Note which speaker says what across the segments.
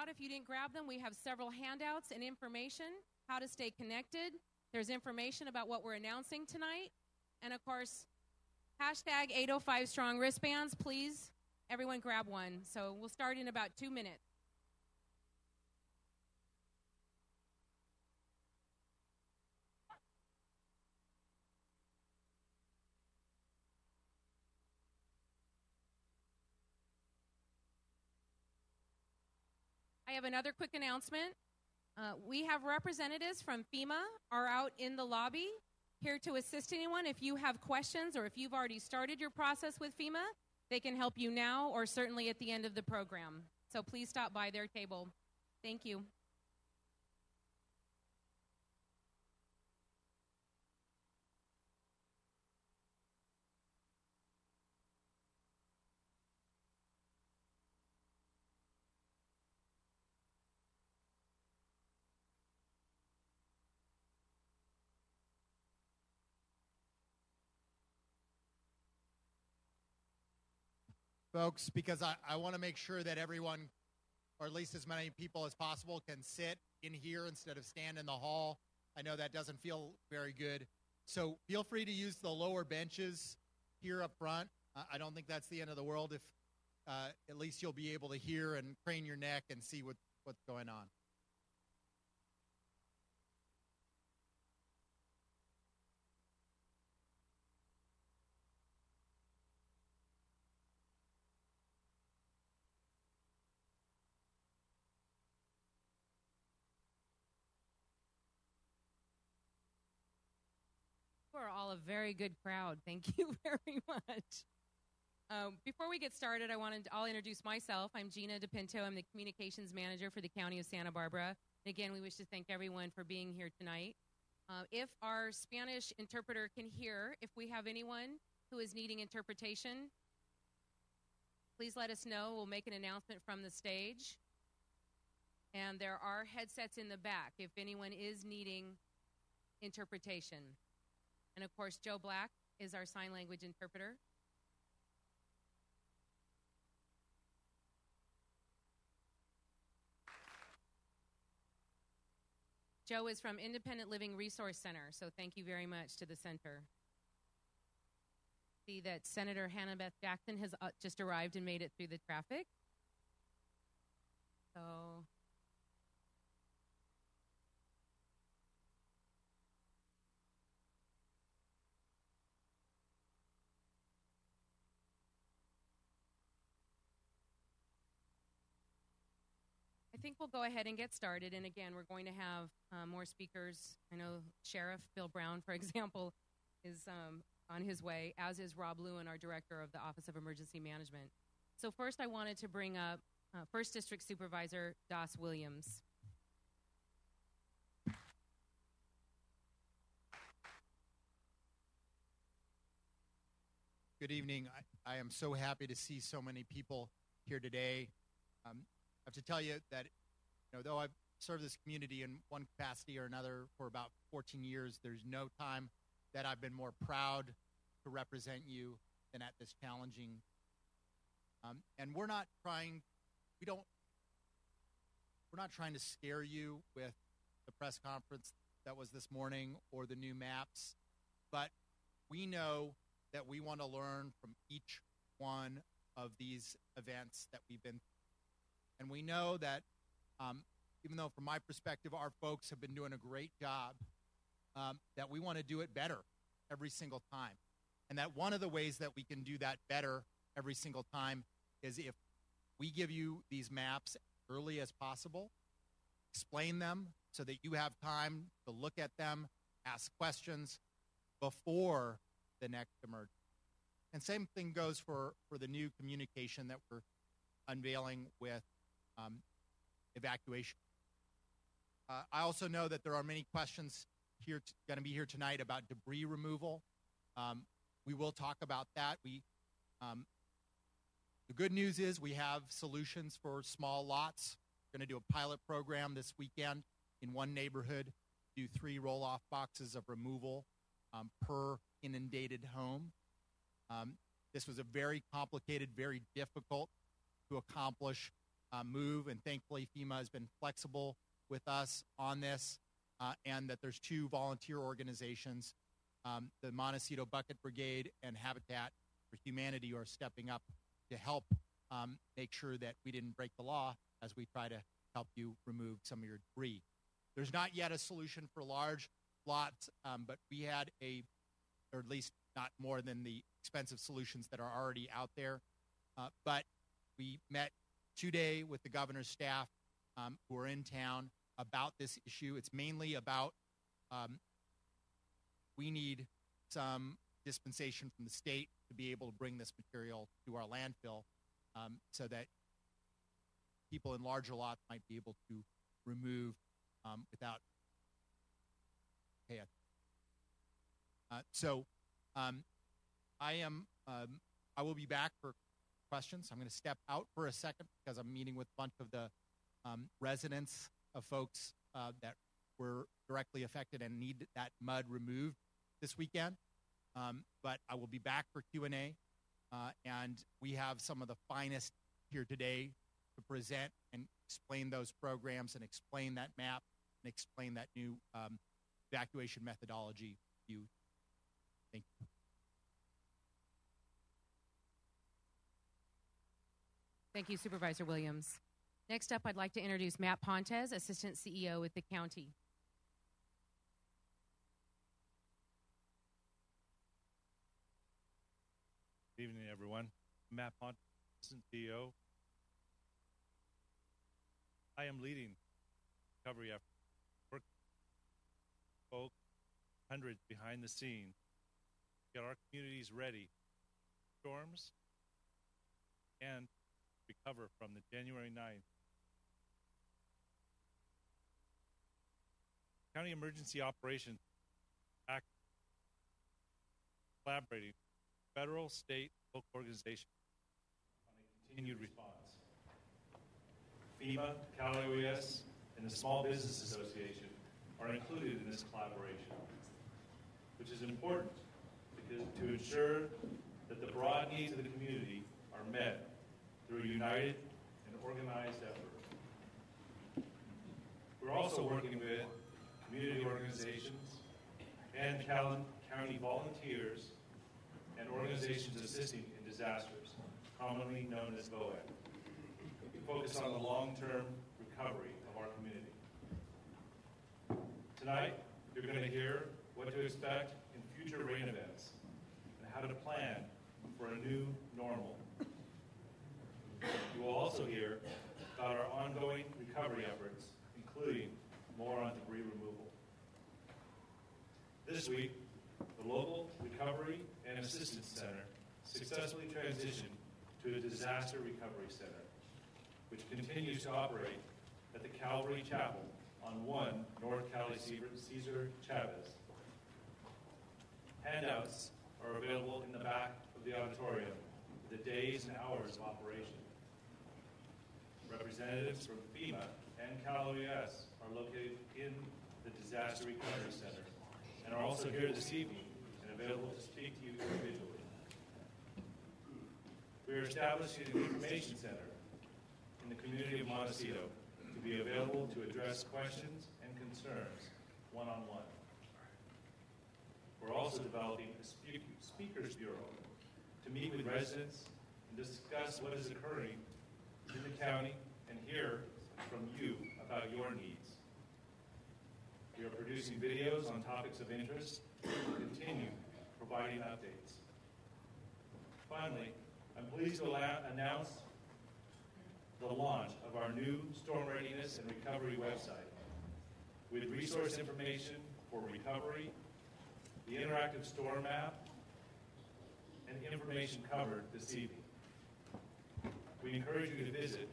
Speaker 1: out if you didn't grab them. We have several handouts and information, how to stay connected. There's information about what we're announcing tonight. And, of course, hashtag 805 Strong wristbands. Please, everyone grab one. So we'll start in about 2 minutes. I have another quick announcement. We have representatives from FEMA are out in the lobby here to assist anyone. If you have questions or if you've already started your process with FEMA, they can help you now or certainly at the end of the program. So please stop by their table. Thank you.
Speaker 2: Folks, because I want to make sure that everyone, or at least as many people as possible, can sit in here instead of stand in the hall. I know that doesn't feel very good. So feel free to use the lower benches here up front. I don't think that's the end of the world if at least you'll be able to hear and crane your neck and see what's going on.
Speaker 1: You are all a very good crowd. Thank you very much. Before we get started, I'll introduce myself. I'm Gina DePinto. I'm the Communications Manager for the County of Santa Barbara. And again, we wish to thank everyone for being here tonight. If our Spanish interpreter can hear, if we have anyone who is needing interpretation, please let us know. We'll make an announcement from the stage. And there are headsets in the back if anyone is needing interpretation. And, of course, Joe Black is our sign language interpreter. Joe is from Independent Living Resource Center, so thank you very much to the center. See that Senator Hannah Beth Jackson has just arrived and made it through the traffic. So I think we'll go ahead and get started. And again, we're going to have more speakers. I know Sheriff Bill Brown, for example, is on his way, as is Rob Lewin, our Director of the Office of Emergency Management. So first I wanted to bring up 1st District Supervisor Doss Williams.
Speaker 2: Good evening. I am so happy to see so many people here today. I have to tell you that, though I've served this community in one capacity or another for about 14 years, there's no time that I've been more proud to represent you than at this challenging. And we're not trying to scare you with the press conference that was this morning or the new maps, but we know that we want to learn from each one of these events that we've been through. And we know that even though from my perspective our folks have been doing a great job, that we want to do it better every single time. And that one of the ways that we can do that better every single time is if we give you these maps as early as possible, explain them so that you have time to look at them, ask questions before the next emergency. And same thing goes for the new communication that we're unveiling with evacuation. I also know that there are many questions here going to be here tonight about debris removal. We will talk about that. The good news is we have solutions for small lots. We're going to do a pilot program this weekend in one neighborhood, do 3 roll-off boxes of removal per inundated home. This was a very complicated, very difficult to accomplish move, and thankfully FEMA has been flexible with us on this, and that there's 2 volunteer organizations, the Montecito Bucket Brigade and Habitat for Humanity, are stepping up to help make sure that we didn't break the law as we try to help you remove some of your debris. There's not yet a solution for large lots, but we had or at least not more than the expensive solutions that are already out there. But we met today with the governor's staff who are in town about this issue. It's mainly about we need some dispensation from the state to be able to bring this material to our landfill so that people in larger lots might be able to remove without pay. I will be back for questions. I'm going to step out for a second because I'm meeting with a bunch of the residents of folks that were directly affected and need that mud removed this weekend. But I will be back for Q&A, and we have some of the finest here today to present and explain those programs and explain that map and explain that new evacuation methodology to you. Thank you.
Speaker 1: Thank you, Supervisor Williams. Next up, I'd like to introduce Matt Pontes, Assistant CEO with the county.
Speaker 3: Good evening, everyone. I'm Matt Pontes, Assistant CEO. I am leading recovery efforts. Folks, hundreds behind the scene, get our communities ready for storms and recover from the January 9th County Emergency Operations Act, collaborating with federal, state, and local organizations on a continued response. FEMA, CalOES, and the Small Business Association are included in this collaboration, which is important because to ensure that the broad needs of the community are met through a united and organized effort. We're also working with community organizations and county volunteers and organizations assisting in disasters, commonly known as VOAC, to focus on the long-term recovery of our community. Tonight, you're going to hear what to expect in future rain events and how to plan for a new normal. You will also hear about our ongoing recovery efforts, including more on debris removal. This week, the local Recovery and Assistance Center successfully transitioned to a Disaster Recovery Center, which continues to operate at the Calvary Chapel on 1 North César Chavez. Handouts are available in the back of the auditorium for the days and hours of operation. Representatives from FEMA and CalOES are located in the Disaster Recovery Center and are also here this evening and available to speak to you individually. We are establishing an information center in the community of Montecito to be available to address questions and concerns one-on-one. We're also developing a speakers bureau to meet with residents and discuss what is occurring in the county and hear from you about your needs. We are producing videos on topics of interest and will continue providing updates. Finally, I'm pleased to announce the launch of our new storm readiness and recovery website with resource information for recovery, the interactive storm map, and information covered this evening. We encourage you to visit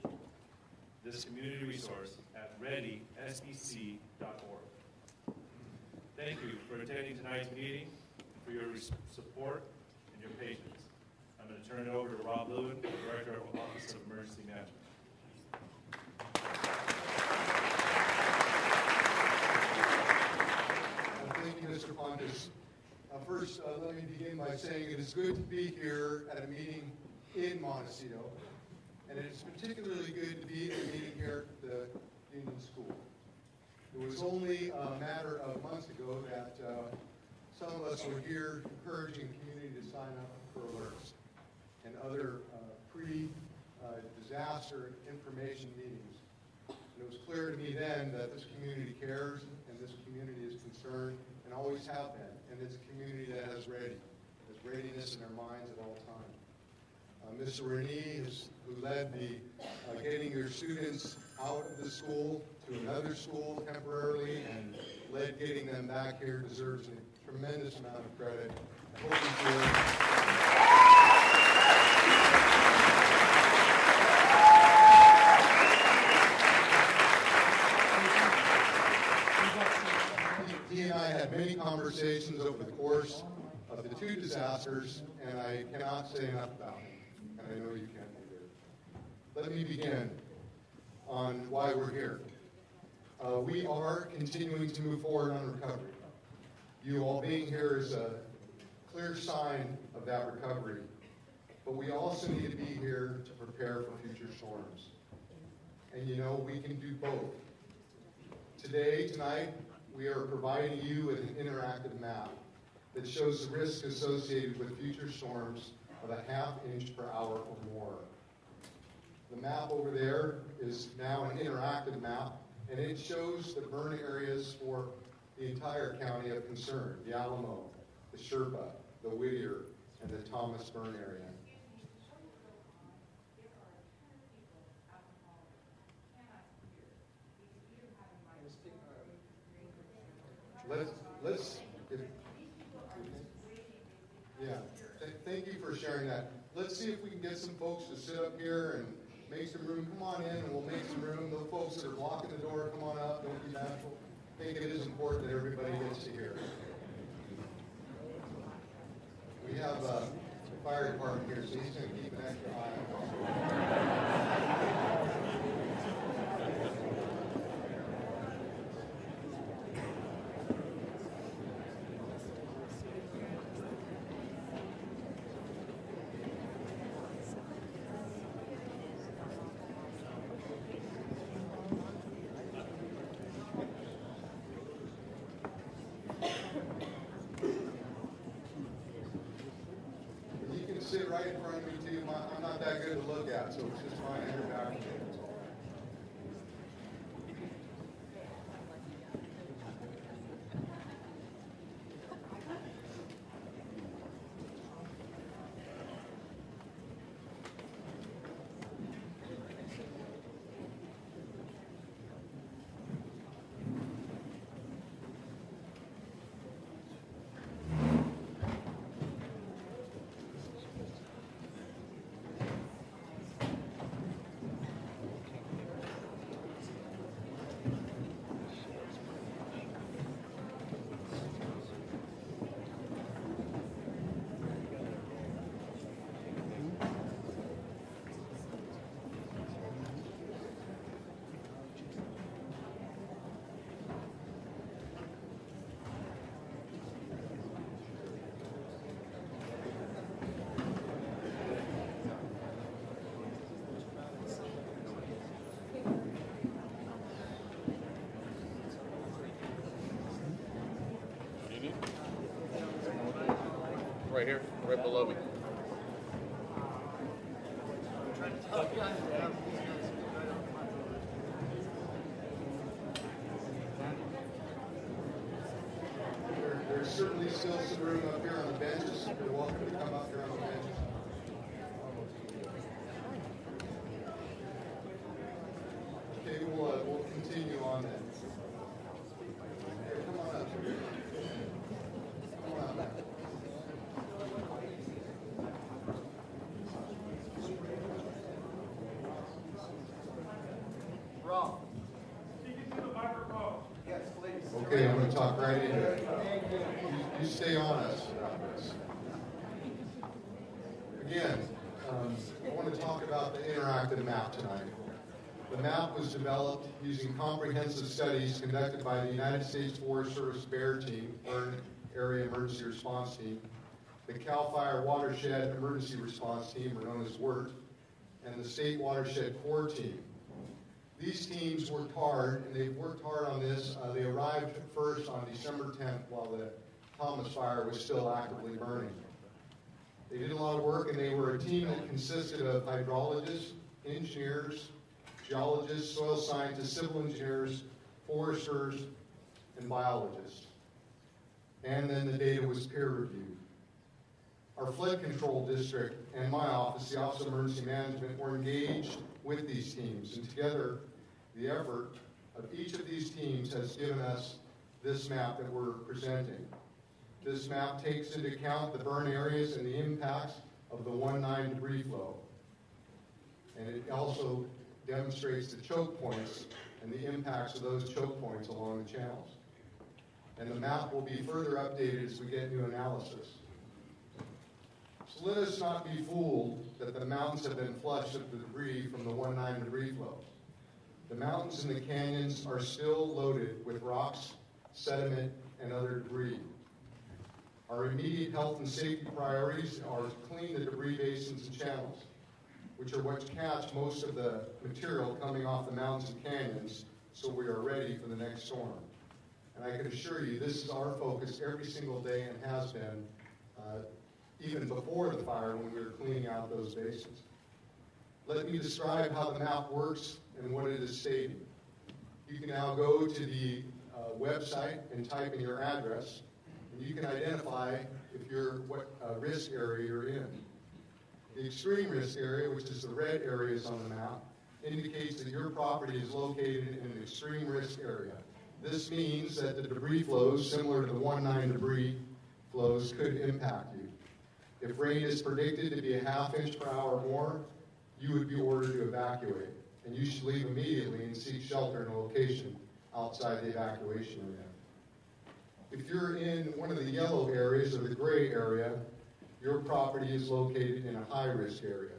Speaker 3: this community resource at readysbc.org. Thank you for attending tonight's meeting, for your support and your patience. I'm going to turn it over to Rob Lewin, Director of Office of Emergency Management.
Speaker 4: Thank you, Mr. Pontes. First, let me begin by saying it is good to be here at a meeting in Montecito and it's particularly good to be at a meeting here at the Union School. It was only a matter of months ago that some of us were here encouraging the community to sign up for alerts and other pre-disaster information meetings. And it was clear to me then that this community cares and this community is concerned and always have been. And it's a community that has readiness in their minds at all times. Ms. Renee, who led the getting your students out of the school to another school temporarily and led getting them back here, deserves a tremendous amount of credit. I hope you He and I had many conversations over the course of the two disasters, and I cannot say enough about it. And I know you can't either. Let me begin on why we're here. We are continuing to move forward on recovery. You all being here is a clear sign of that recovery, but we also need to be here to prepare for future storms. And you know, we can do both. Tonight, we are providing you with an interactive map that shows the risk associated with future storms of a ½ inch per hour or more. The map over there is now an interactive map, and it shows the burn areas for the entire county of concern: the Alamo, the Sherpa, the Whittier, and the Thomas burn area. Thank you for sharing that. Let's see if we can get some folks to sit up here and make some room. Come on in and we'll make some room. Those folks that are blocking the door, come on up. Don't be bashful. I think it is important that everybody gets to hear. We have the fire department here, so he's going to keep an extra eye on us. Sit right in front of me too. I'm not that good to look at, so it's just fine. You're back.
Speaker 5: Right here, right below me.
Speaker 4: There's certainly still some room up here on the benches. You're welcome to come up here on the benches. Okay, we'll continue on then. Here, come on up. Come on up. Okay, I'm going to talk right into it. You stay on us about this. Again, I want to talk about the interactive map tonight. The map was developed using comprehensive studies conducted by the United States Forest Service BEAR team, Burn Area Emergency Response Team, the CAL FIRE Watershed Emergency Response Team, or known as WERT, and the State Watershed Core Team. These teams worked hard, and they've worked hard on this. They arrived first on December 10th while the Thomas Fire was still actively burning. They did a lot of work, and they were a team that consisted of hydrologists, engineers, geologists, soil scientists, civil engineers, foresters, and biologists. And then the data was peer reviewed. Our flood control district and my office, the Office of Emergency Management, were engaged with these teams. And together, the effort of each of these teams has given us this map that we're presenting. This map takes into account the burn areas and the impacts of the 1-9 debris flow. And it also demonstrates the choke points and the impacts of those choke points along the channels. And the map will be further updated as we get new analysis. So let us not be fooled that the mountains have been flushed of the debris from the 1-9 debris flow. The mountains and the canyons are still loaded with rocks, sediment, and other debris. Our immediate health and safety priorities are to clean the debris basins and channels, which are what catch most of the material coming off the mountains and canyons, so we are ready for the next storm. And I can assure you this is our focus every single day and has been even before the fire when we were cleaning out those basins. Let me describe how the map works and what it is stating. You can now go to the website and type in your address, and you can identify what risk area you're in. The extreme risk area, which is the red areas on the map, indicates that your property is located in an extreme risk area. This means that the debris flows, similar to the 1-9 debris flows, could impact you. If rain is predicted to be a ½ inch per hour or more, you would be ordered to evacuate, and you should leave immediately and seek shelter in a location outside the evacuation area. If you're in one of the yellow areas or the gray area, your property is located in a high-risk area.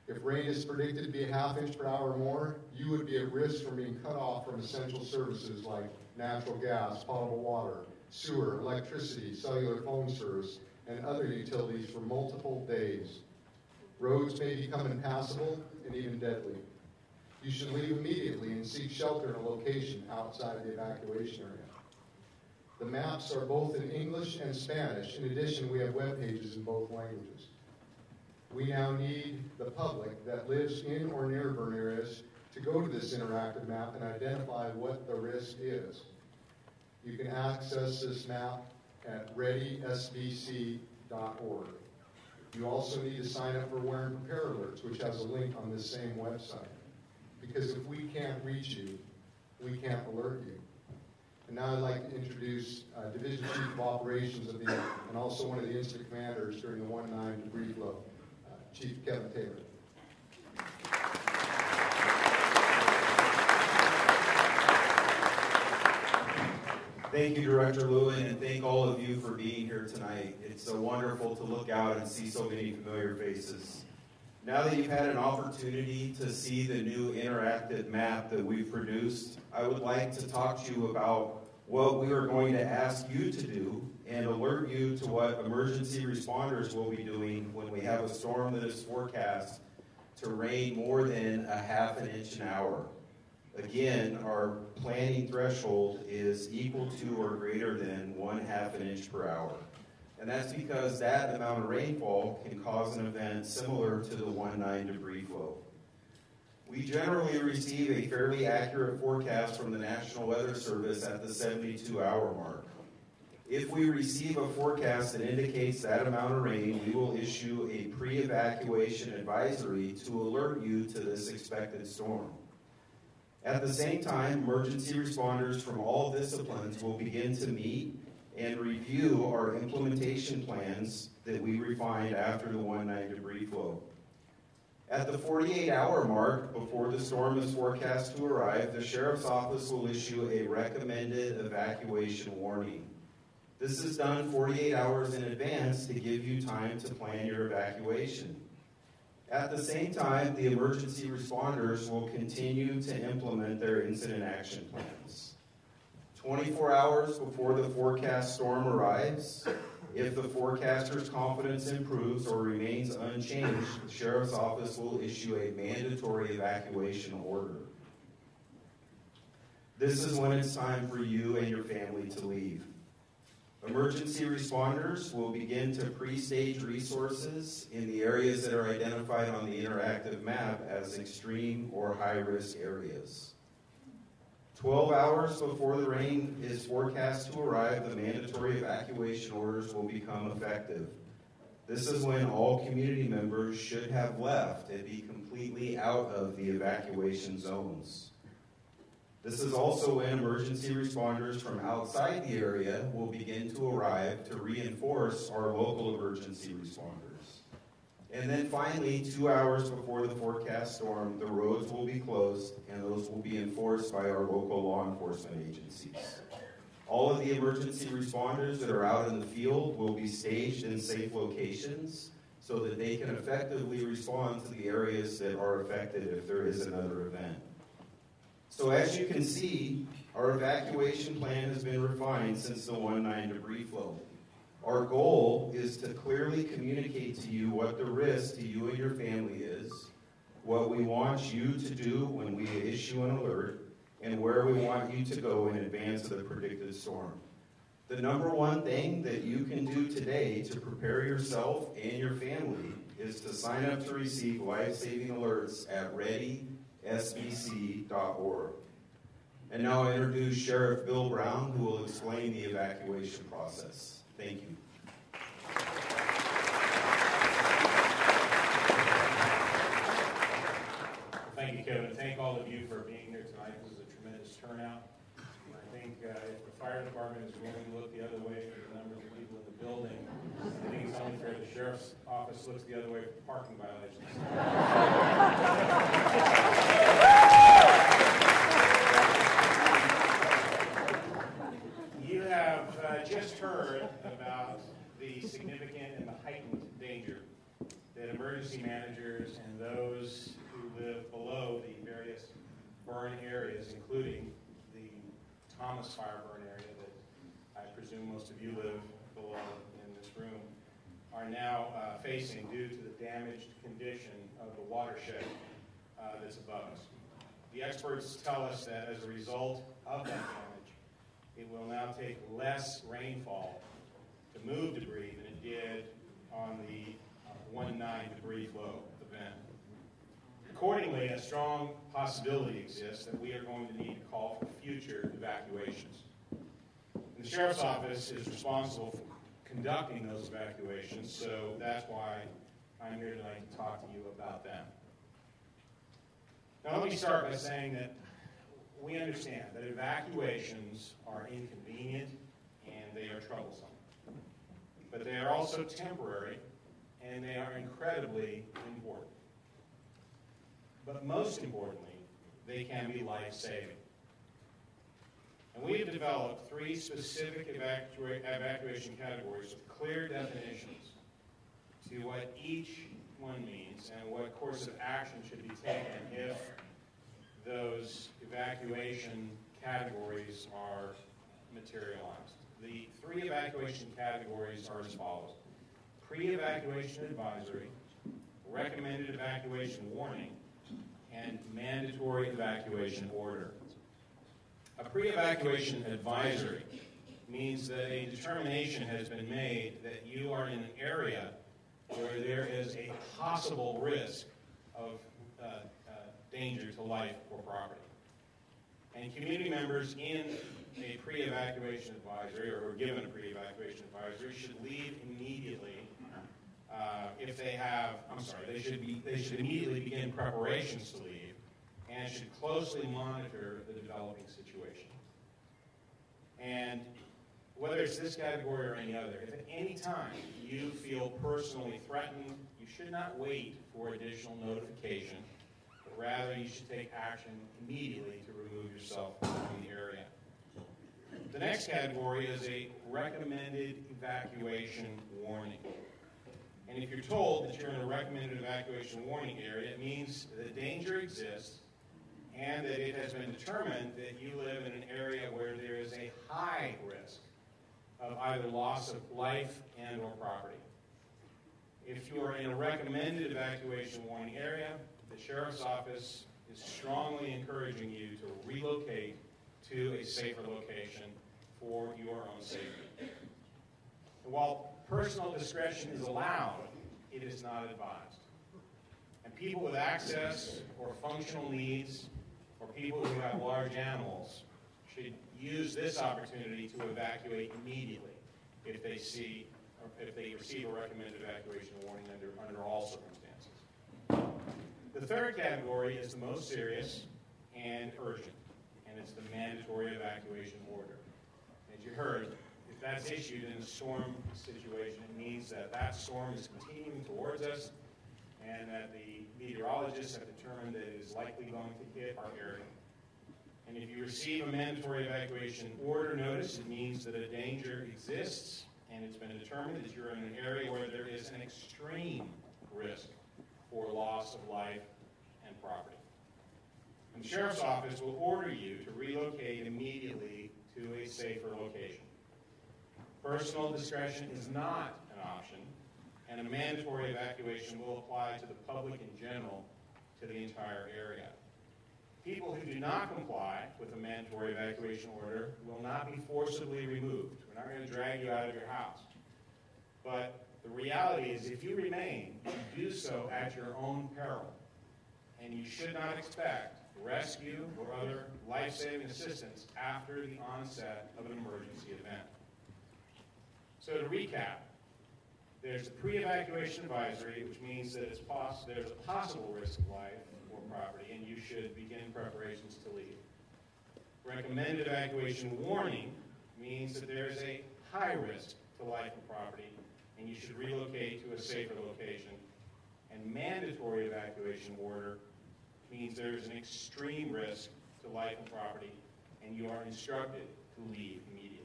Speaker 4: If rain is predicted to be a ½ inch per hour or more, you would be at risk from being cut off from essential services like natural gas, potable water, sewer, electricity, cellular phone service, and other utilities for multiple days. Roads may become impassable and even deadly. You should leave immediately and seek shelter in a location outside the evacuation area. The maps are both in English and Spanish. In addition, we have web pages in both languages. We now need the public that lives in or near burn areas to go to this interactive map and identify what the risk is. You can access this map at readysbc.org. You also need to sign up for Wear and Prepare Alerts, which has a link on this same website. Because if we can't reach you, we can't alert you. And now I'd like to introduce Division Chief of Operations and also one of the incident commanders during the 1-9 debris flow, Chief Kevin Taylor.
Speaker 6: Thank you, Director Lewin, and thank all of you for being here tonight. It's so wonderful to look out and see so many familiar faces. Now that you've had an opportunity to see the new interactive map that we've produced, I would like to talk to you about what we are going to ask you to do and alert you to what emergency responders will be doing when we have a storm that is forecast to rain more than a ½ inch an hour. Again, our planning threshold is equal to or greater than 1/2 inch per hour. And that's because that amount of rainfall can cause an event similar to the 1-9 debris flow. We generally receive a fairly accurate forecast from the National Weather Service at the 72-hour mark. If we receive a forecast that indicates that amount of rain, we will issue a pre-evacuation advisory to alert you to this expected storm. At the same time, emergency responders from all disciplines will begin to meet and review our implementation plans that we refined after the 1-9 debris flow. At the 48-hour mark, before the storm is forecast to arrive, the Sheriff's Office will issue a recommended evacuation warning. This is done 48 hours in advance to give you time to plan your evacuation. At the same time, the emergency responders will continue to implement their incident action plans. 24 hours before the forecast storm arrives, If the forecaster's confidence improves or remains unchanged, the Sheriff's Office will issue a mandatory evacuation order. This is when it's time for you and your family to leave. Emergency responders will begin to pre-stage resources in the areas that are identified on the interactive map as extreme or high-risk areas. 12 hours before the rain is forecast to arrive, the mandatory evacuation orders will become effective. This is when all community members should have left and be completely out of the evacuation zones. This is also when emergency responders from outside the area will begin to arrive to reinforce our local emergency responders. And then finally, 2 hours before the forecast storm, the roads will be closed, and those will be enforced by our local law enforcement agencies. All of the emergency responders that are out in the field will be staged in safe locations so that they can effectively respond to the areas that are affected if there is another event. So as you can see, our evacuation plan has been refined since the 1-9 debris flow. Our goal is to clearly communicate to you what the risk to you and your family is, what we want you to do when we issue an alert, and where we want you to go in advance of the predicted storm. The number one thing that you can do today to prepare yourself and your family is to sign up to receive life-saving alerts at readysbc.org. And now I introduce Sheriff Bill Brown, who will explain the evacuation process. Thank you.
Speaker 3: Thank you, Kevin. Thank all of you for being here tonight. This is a tremendous turnout. I think if the fire department is willing to look the other way for the numbers of people in the building, I think it's only fair the sheriff's office looks the other way for parking violations. You have just heard about the significant and the heightened danger that emergency managers and those who live below the various burn areas, including the Thomas fire burn area that I presume most of you live below in this room, are now facing due to the damaged condition of the watershed that's above us. The experts tell us that as a result of that damage, it will now take less rainfall to move debris than it did on the 1-9 debris flow event. Accordingly, a strong possibility exists that we are going to need to call for future evacuations. And the Sheriff's Office is responsible for conducting those evacuations, so that's why I'm here tonight to talk to you about them. Now, let me start by saying that we understand that evacuations are inconvenient and they are troublesome. But they are also temporary and they are incredibly important. But most importantly, they can be life-saving. And we have developed 3 specific evacuation categories with clear definitions to what each one means and what course of action should be taken if those evacuation categories are materialized. The 3 evacuation categories are as follows: pre-evacuation advisory, recommended evacuation warning, and mandatory evacuation order. A pre-evacuation advisory means that a determination has been made that you are in an area where there is a possible risk of danger to life or property. And community members in a pre-evacuation advisory, or who are given a pre-evacuation advisory, should leave immediately. If they have, they should immediately begin preparations to leave, and should closely monitor the developing situation. And whether it's this category or any other, if at any time you feel personally threatened, you should not wait for additional notification, but rather you should take action immediately to remove yourself from the area. The next category is a recommended evacuation warning. And if you're told that you're in a recommended evacuation warning area, it means that danger exists and that it has been determined that you live in an area where there is a high risk
Speaker 7: of either loss of life and or property. If you are in a recommended evacuation warning area, the Sheriff's Office is strongly encouraging you to relocate to a safer location for your own safety. And while personal discretion is allowed, it is not advised. And people with access or functional needs, or people who have large animals, should use this opportunity to evacuate immediately if they receive a recommended evacuation warning under all circumstances. The third category is the most serious and urgent, and it's the mandatory evacuation order. As you heard, if that's issued in a storm situation, it means that that storm is continuing towards us and that the meteorologists have determined that it is likely going to hit our area. And if you receive a mandatory evacuation order notice, it means that a danger exists, and it's been determined that you're in an area where there is an extreme risk for loss of life and property. And the Sheriff's Office will order you to relocate immediately to a safer location. Personal discretion is not an option, and a mandatory evacuation will apply to the public in general, to the entire area. People who do not comply with a mandatory evacuation order will not be forcibly removed. We're not going to drag you out of your house. But the reality is, if you remain, you do so at your own peril. And you should not expect rescue or other life-saving assistance after the onset of an emergency event. So to recap, there's a pre-evacuation advisory, which means that there's a possible risk of life or property, and you should begin preparations to leave. Recommended evacuation warning means that there's a high risk to life and property, and you should relocate to a safer location. And mandatory evacuation order means there's an extreme risk to life and property, and you are instructed to leave immediately.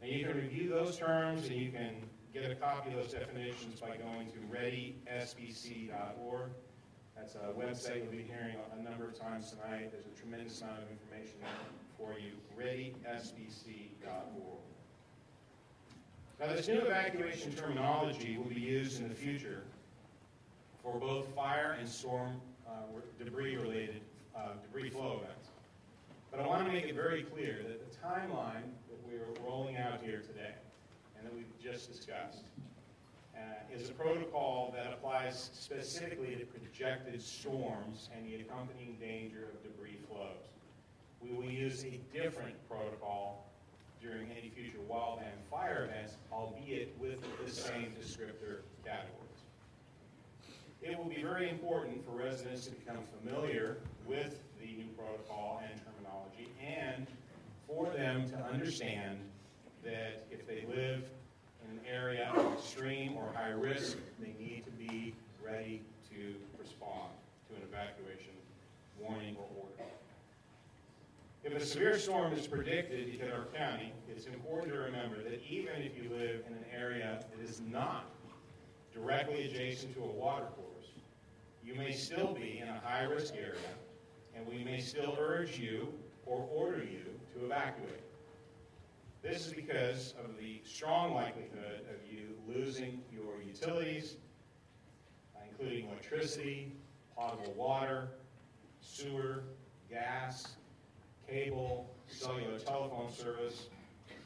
Speaker 7: And you can review those terms, and you can get a copy of those definitions by going to readysbc.org. That's a website you'll be hearing a number of times tonight. There's a tremendous amount of information for you. readysbc.org. Now, this new evacuation terminology will be used in the future for both fire and storm debris-related debris flow events. But I want to make it very clear that the timeline that we're rolling out here today and that we've just discussed is a protocol that applies specifically to projected storms and the accompanying danger of debris flows. We will use a different protocol during any future wildland fire events, albeit with the same descriptor categories. It will be very important for residents to become familiar with the new protocol and terminology, and for them to understand that if they live in an area of extreme or high risk, they need to be ready to respond to an evacuation warning or order. If a severe storm is predicted in our county, it's important to remember that even if you live in an area that is not directly adjacent to a water course, you may still be in a high-risk area, and we may still urge you or order you to evacuate. This is because of the strong likelihood of you losing your utilities, including electricity, potable water, sewer, gas, cable, cellular telephone service,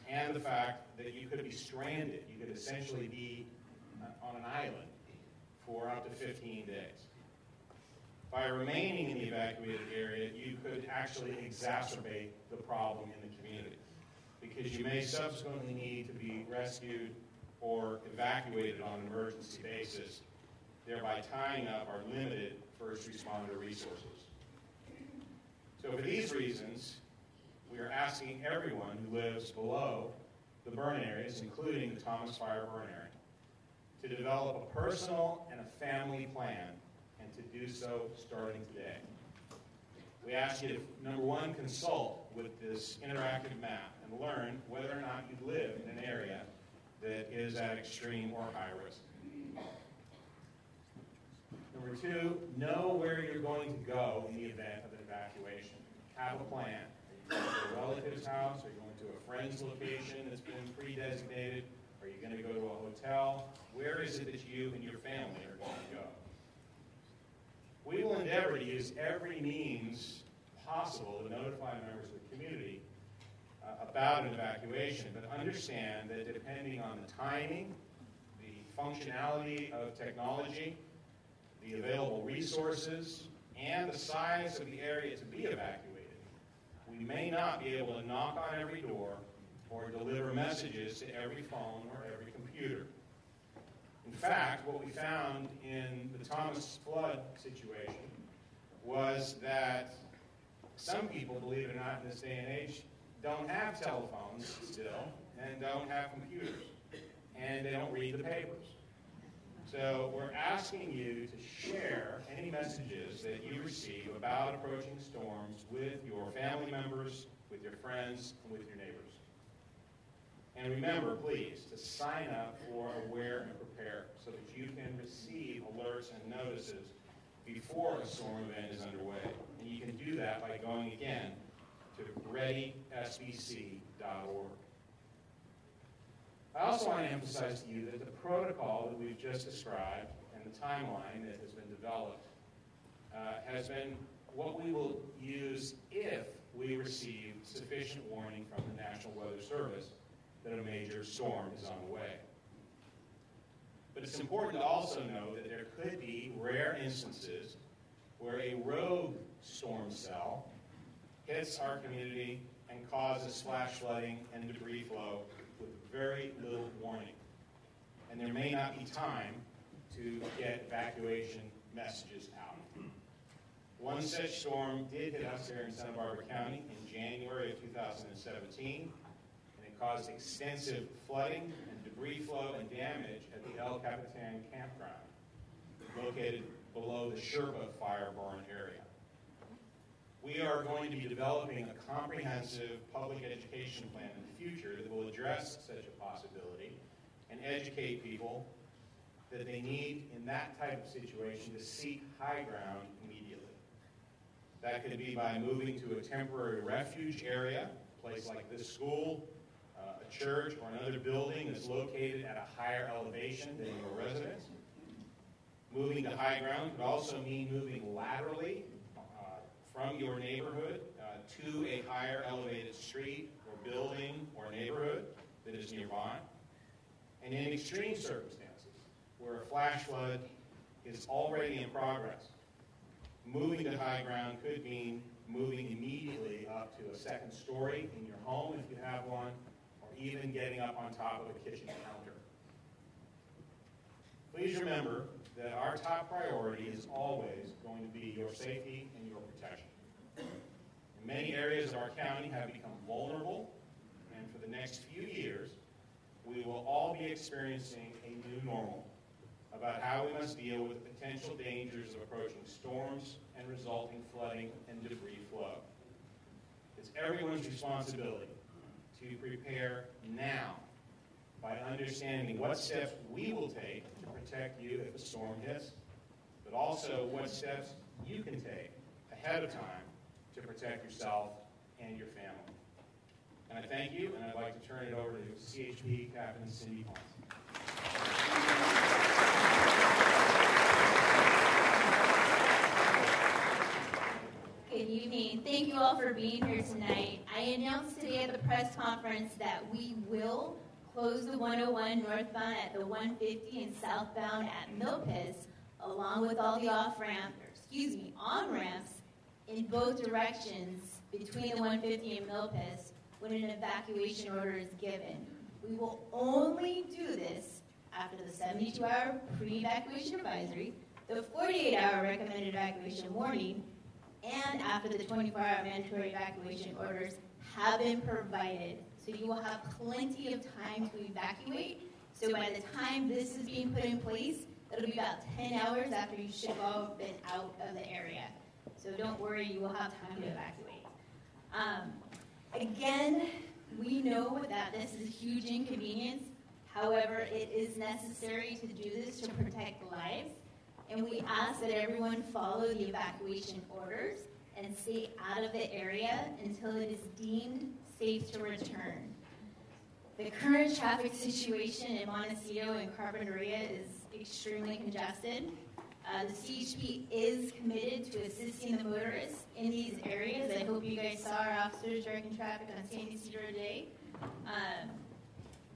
Speaker 7: and the fact that you could be stranded. You could essentially be on an island for up to 15 days. By remaining in the evacuated area, you could actually exacerbate the problem in the community, because you may subsequently need to be rescued or evacuated on an emergency basis, thereby tying up our limited first responder resources. So for these reasons, we are asking everyone who lives below the burn areas, including the Thomas Fire burn area, to develop a personal and a family plan, and to do so starting today. We ask you to, number one, consult with this interactive map and learn whether or not you live in an area that is at extreme or high risk. Number two, know where you're going to go in the event of an evacuation. Have a plan. Are you going to a relative's house? Are you going to a friend's location that's been pre-designated? Are you going to go to a hotel? Where is it that you and your family are going to go? We will endeavor to use every means possible to notify members of the community about an evacuation, but understand that depending on the timing, the functionality of technology, the available resources, and the size of the area to be evacuated, we may not be able to knock on every door or deliver messages to every phone or every computer. In fact, what we found in the Thomas flood situation was that some people, believe it or not, in this day and age, don't have telephones still and don't have computers, and they don't read the papers. So we're asking you to share any messages that you receive about approaching storms with your family members, with your friends, and with your neighbors. And remember, please, to sign up for Aware and Prepare so that you can receive alerts and notices before a storm event is underway. And you can do that by going again to readysbc.org. I also want to emphasize to you that the protocol that we've just described and the timeline that has been developed has been what we will use if we receive sufficient warning from the National Weather Service that a major storm is on the way. But it's important to also know that there could be rare instances where a rogue storm cell hits our community and causes flash flooding and debris flow with very little warning. And there may not be time to get evacuation messages out. One such storm did hit us here in Santa Barbara County in January of 2017, and it caused extensive flooding and debris flow and damage at the El Capitan campground, located below the Sherpa fire barn area. We are going to be developing a comprehensive public education plan in the future that will address such a possibility and educate people that they need, in that type of situation, to seek high ground immediately. That could be by moving to a temporary refuge area, a place like this school, a church, or another building that's located at a higher elevation than your residence. Moving to high ground could also mean moving laterally from your neighborhood to a higher elevated street or building or neighborhood that is nearby. And in extreme circumstances, where a flash flood is already in progress, moving to high ground could mean moving immediately up to a second story in your home if you have one, or even getting up on top of a kitchen counter. Please remember that our top priority is always going to be your safety and your protection. And many areas of our county have become vulnerable, and for the next few years, we will all be experiencing a new normal about how we must deal with the potential dangers of approaching storms and resulting flooding and debris flow. It's everyone's responsibility to prepare now by understanding what steps we will take to protect you if a storm hits, but also what steps you can take ahead of time to protect yourself and your family. And I thank you, and I'd like to turn it over to CHP Captain Cindy Ponce.
Speaker 8: Good evening. Thank you all for being here tonight. I announced today at the press conference that we will close the 101 northbound at the 150 and southbound at Milpas, along with all the on-ramps in both directions between the 150 and Milpas when an evacuation order is given. We will only do this after the 72-hour pre-evacuation advisory, the 48-hour recommended evacuation warning, and after the 24-hour mandatory evacuation orders have been provided. So you will have plenty of time to evacuate. So by the time this is being put in place, it'll be about 10 hours after you should all been out of the area. So don't worry, you will have time to evacuate. Again, we know that this is a huge inconvenience. However, it is necessary to do this to protect lives. And we ask that everyone follow the evacuation orders and stay out of the area until it is deemed safe to return. The current traffic situation in Montecito and Carpinteria is extremely congested. The CHP is committed to assisting the motorists in these areas. I hope you guys saw our officers directing traffic on San Ysidro today.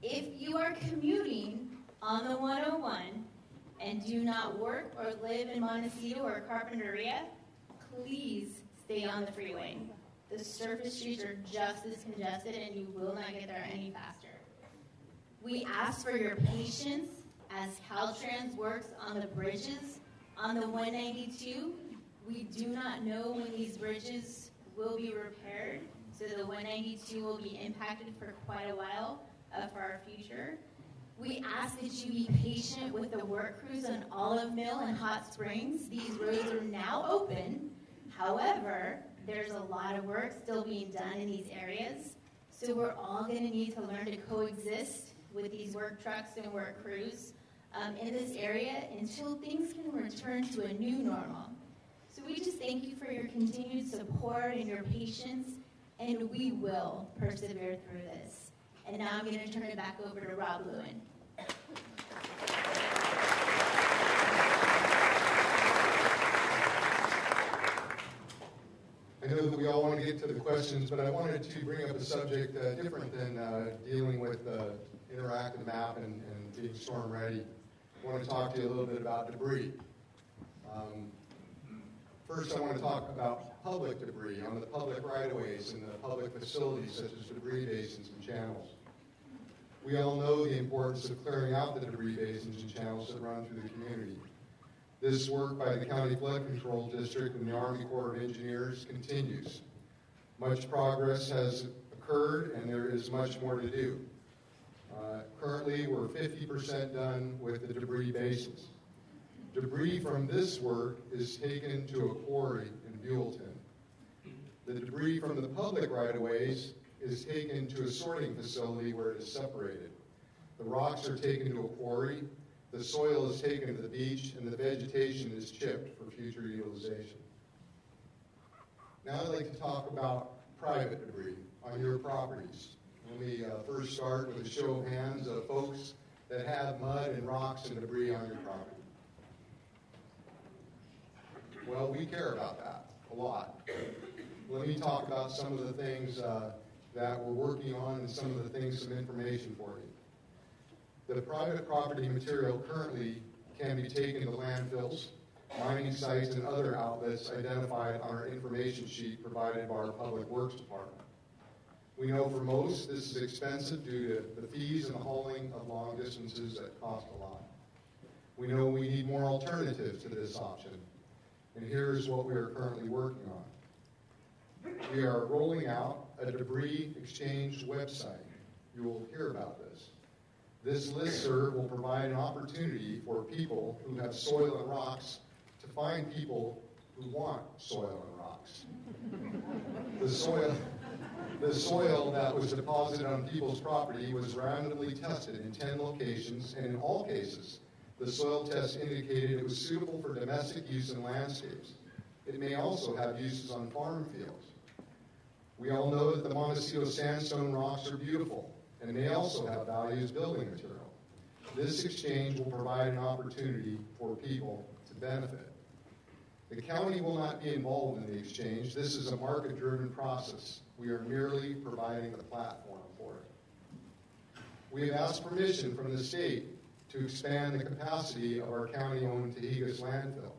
Speaker 8: If you are commuting on the 101 and do not work or live in Montecito or Carpinteria, please stay on the freeway. The surface streets are just as congested and you will not get there any faster. We ask for your patience as Caltrans works on the bridges on the 192. We do not know when these bridges will be repaired, so the 192 will be impacted for quite a while for our future. We ask that you be patient with the work crews on Olive Mill and Hot Springs. These roads are now open. However, there's a lot of work still being done in these areas. So we're all going to need to learn to coexist with these work trucks and work crews in this area until things can return to a new normal. So we just thank you for your continued support and your patience, and we will persevere through this. And now I'm going to turn it back over to Rob Lewin.
Speaker 4: I know that we all want to get to the questions, but I wanted to bring up a subject different than dealing with interactive map and being storm ready. I want to talk to you a little bit about debris. First, I want to talk about public debris on the public right-of-ways and the public facilities such as debris basins and channels. We all know the importance of clearing out the debris basins and channels that run through the community. This work by the County Flood Control District and the Army Corps of Engineers continues. Much progress has occurred and there is much more to do. Currently, we're 50% done with the debris basins. Debris from this work is taken to a quarry in Buellton. The debris from the public right-of-ways is taken to a sorting facility where it is separated. The rocks are taken to a quarry, the soil is taken to the beach, and the vegetation is chipped for future utilization. Now I'd like to talk about private debris on your properties. Let me first start with a show of hands of folks that have mud and rocks and debris on your property. Well, we care about that a lot. Let me talk about some of the things that we're working on and some of the things, some information for you. The private property material currently can be taken to landfills, mining sites, and other outlets identified on our information sheet provided by our Public Works Department. We know for most this is expensive due to the fees and the hauling of long distances that cost a lot. We know we need more alternatives to this option, and here's what we are currently working on. We are rolling out a debris exchange website. You will hear about this. This listserv will provide an opportunity for people who have soil and rocks to find people who want soil and rocks. The soil that was deposited on people's property was randomly tested in 10 locations, and in all cases, the soil test indicated it was suitable for domestic use in landscapes. It may also have uses on farm fields. We all know that the Montecito sandstone rocks are beautiful and may also have value as building material. This exchange will provide an opportunity for people to benefit. The county will not be involved in the exchange. This is a market-driven process. We are merely providing the platform for it. We have asked permission from the state to expand the capacity of our county-owned Tahigas landfill.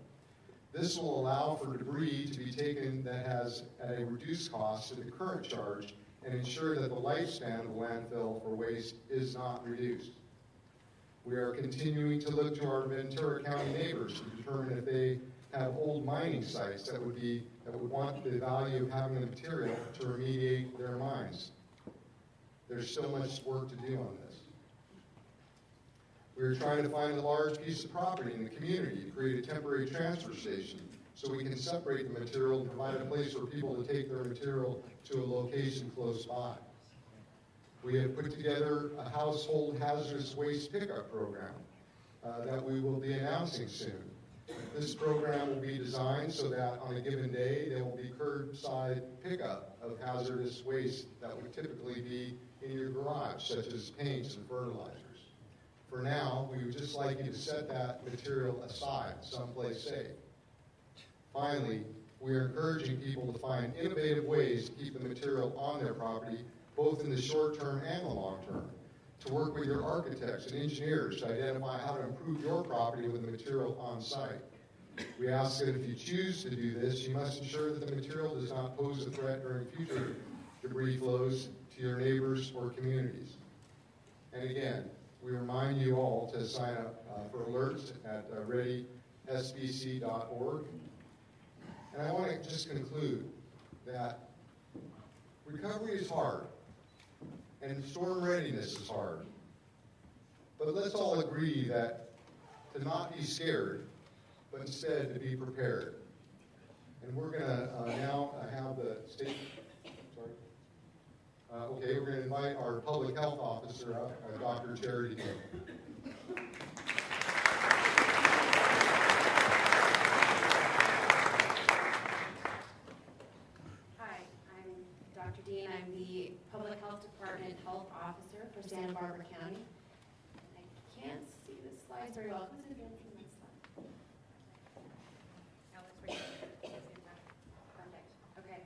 Speaker 4: This will allow for debris to be taken that has at a reduced cost to the current charge and ensure that the lifespan of the landfill for waste is not reduced. We are continuing to look to our Ventura County neighbors to determine if they have old mining sites that would want the value of having the material to remediate their mines. There's still much work to do on this. We are trying to find a large piece of property in the community to create a temporary transfer station so we can separate the material and provide a place for people to take their material to a location close by. We have put together a household hazardous waste pickup program that we will be announcing soon. This program will be designed so that on a given day there will be curbside pickup of hazardous waste that would typically be in your garage, such as paints and fertilizers. For now, we would just like you to set that material aside someplace safe. Finally, we are encouraging people to find innovative ways to keep the material on their property, both in the short term and the long term, to work with your architects and engineers to identify how to improve your property with the material on site. We ask that if you choose to do this, you must ensure that the material does not pose a threat during future debris flows to your neighbors or communities. And again, we remind you all to sign up for alerts at readysbc.org. And I want to just conclude that recovery is hard, and storm readiness is hard. But let's all agree that to not be scared, but instead to be prepared. And we're going to now have the state, we're going to invite our public health officer up, Dr. Charity.
Speaker 9: Hi, I'm Dr. Dean. I'm the Public Health Department Health Officer for Santa Barbara County. I can't see the slides very well. Who's advancing my slide? Perfect. Okay.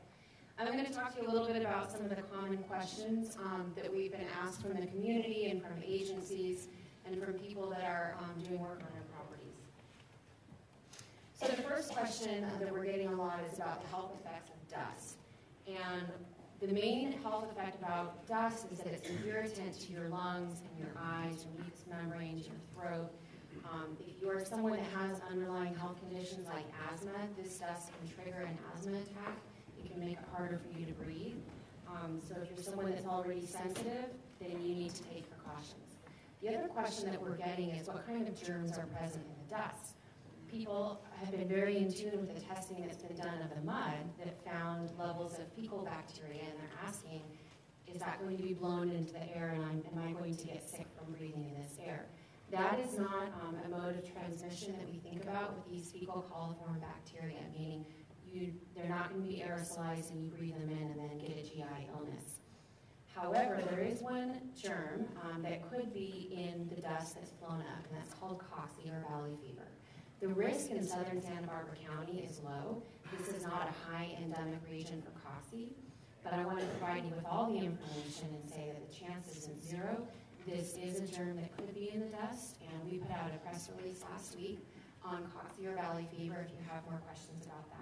Speaker 9: I'm going to talk to you a little bit about some of the common questions that we've been asked from the community and from agencies and from people that are doing work on their properties. So the first question that we're getting a lot is about the health effects of dust. And the main health effect about dust is that it's an irritant to your lungs and your eyes, your mucous membranes, your throat. If you're someone that has underlying health conditions like asthma, this dust can trigger an asthma attack. It can make it harder for you to breathe. So if you're someone that's already sensitive, then you need to take precautions. The other question that we're getting is what kind of germs are present in the dust? People have been very in tune with the testing that's been done of the mud that found levels of fecal bacteria, and they're asking, is that going to be blown into the air, and am I going to get sick from breathing in this air? That is not a mode of transmission that we think about with these fecal coliform bacteria, meaning they're not going to be aerosolized and you breathe them in and then get a GI illness. However, there is one germ that could be in the dust that's blown up, and that's called cocci or valley fever. The risk in southern Santa Barbara County is low. This is not a high endemic region for cocci, but I want to provide you with all the information and say that the chance isn't zero. This is a germ that could be in the dust, and we put out a press release last week on cocci or valley fever if you have more questions about that.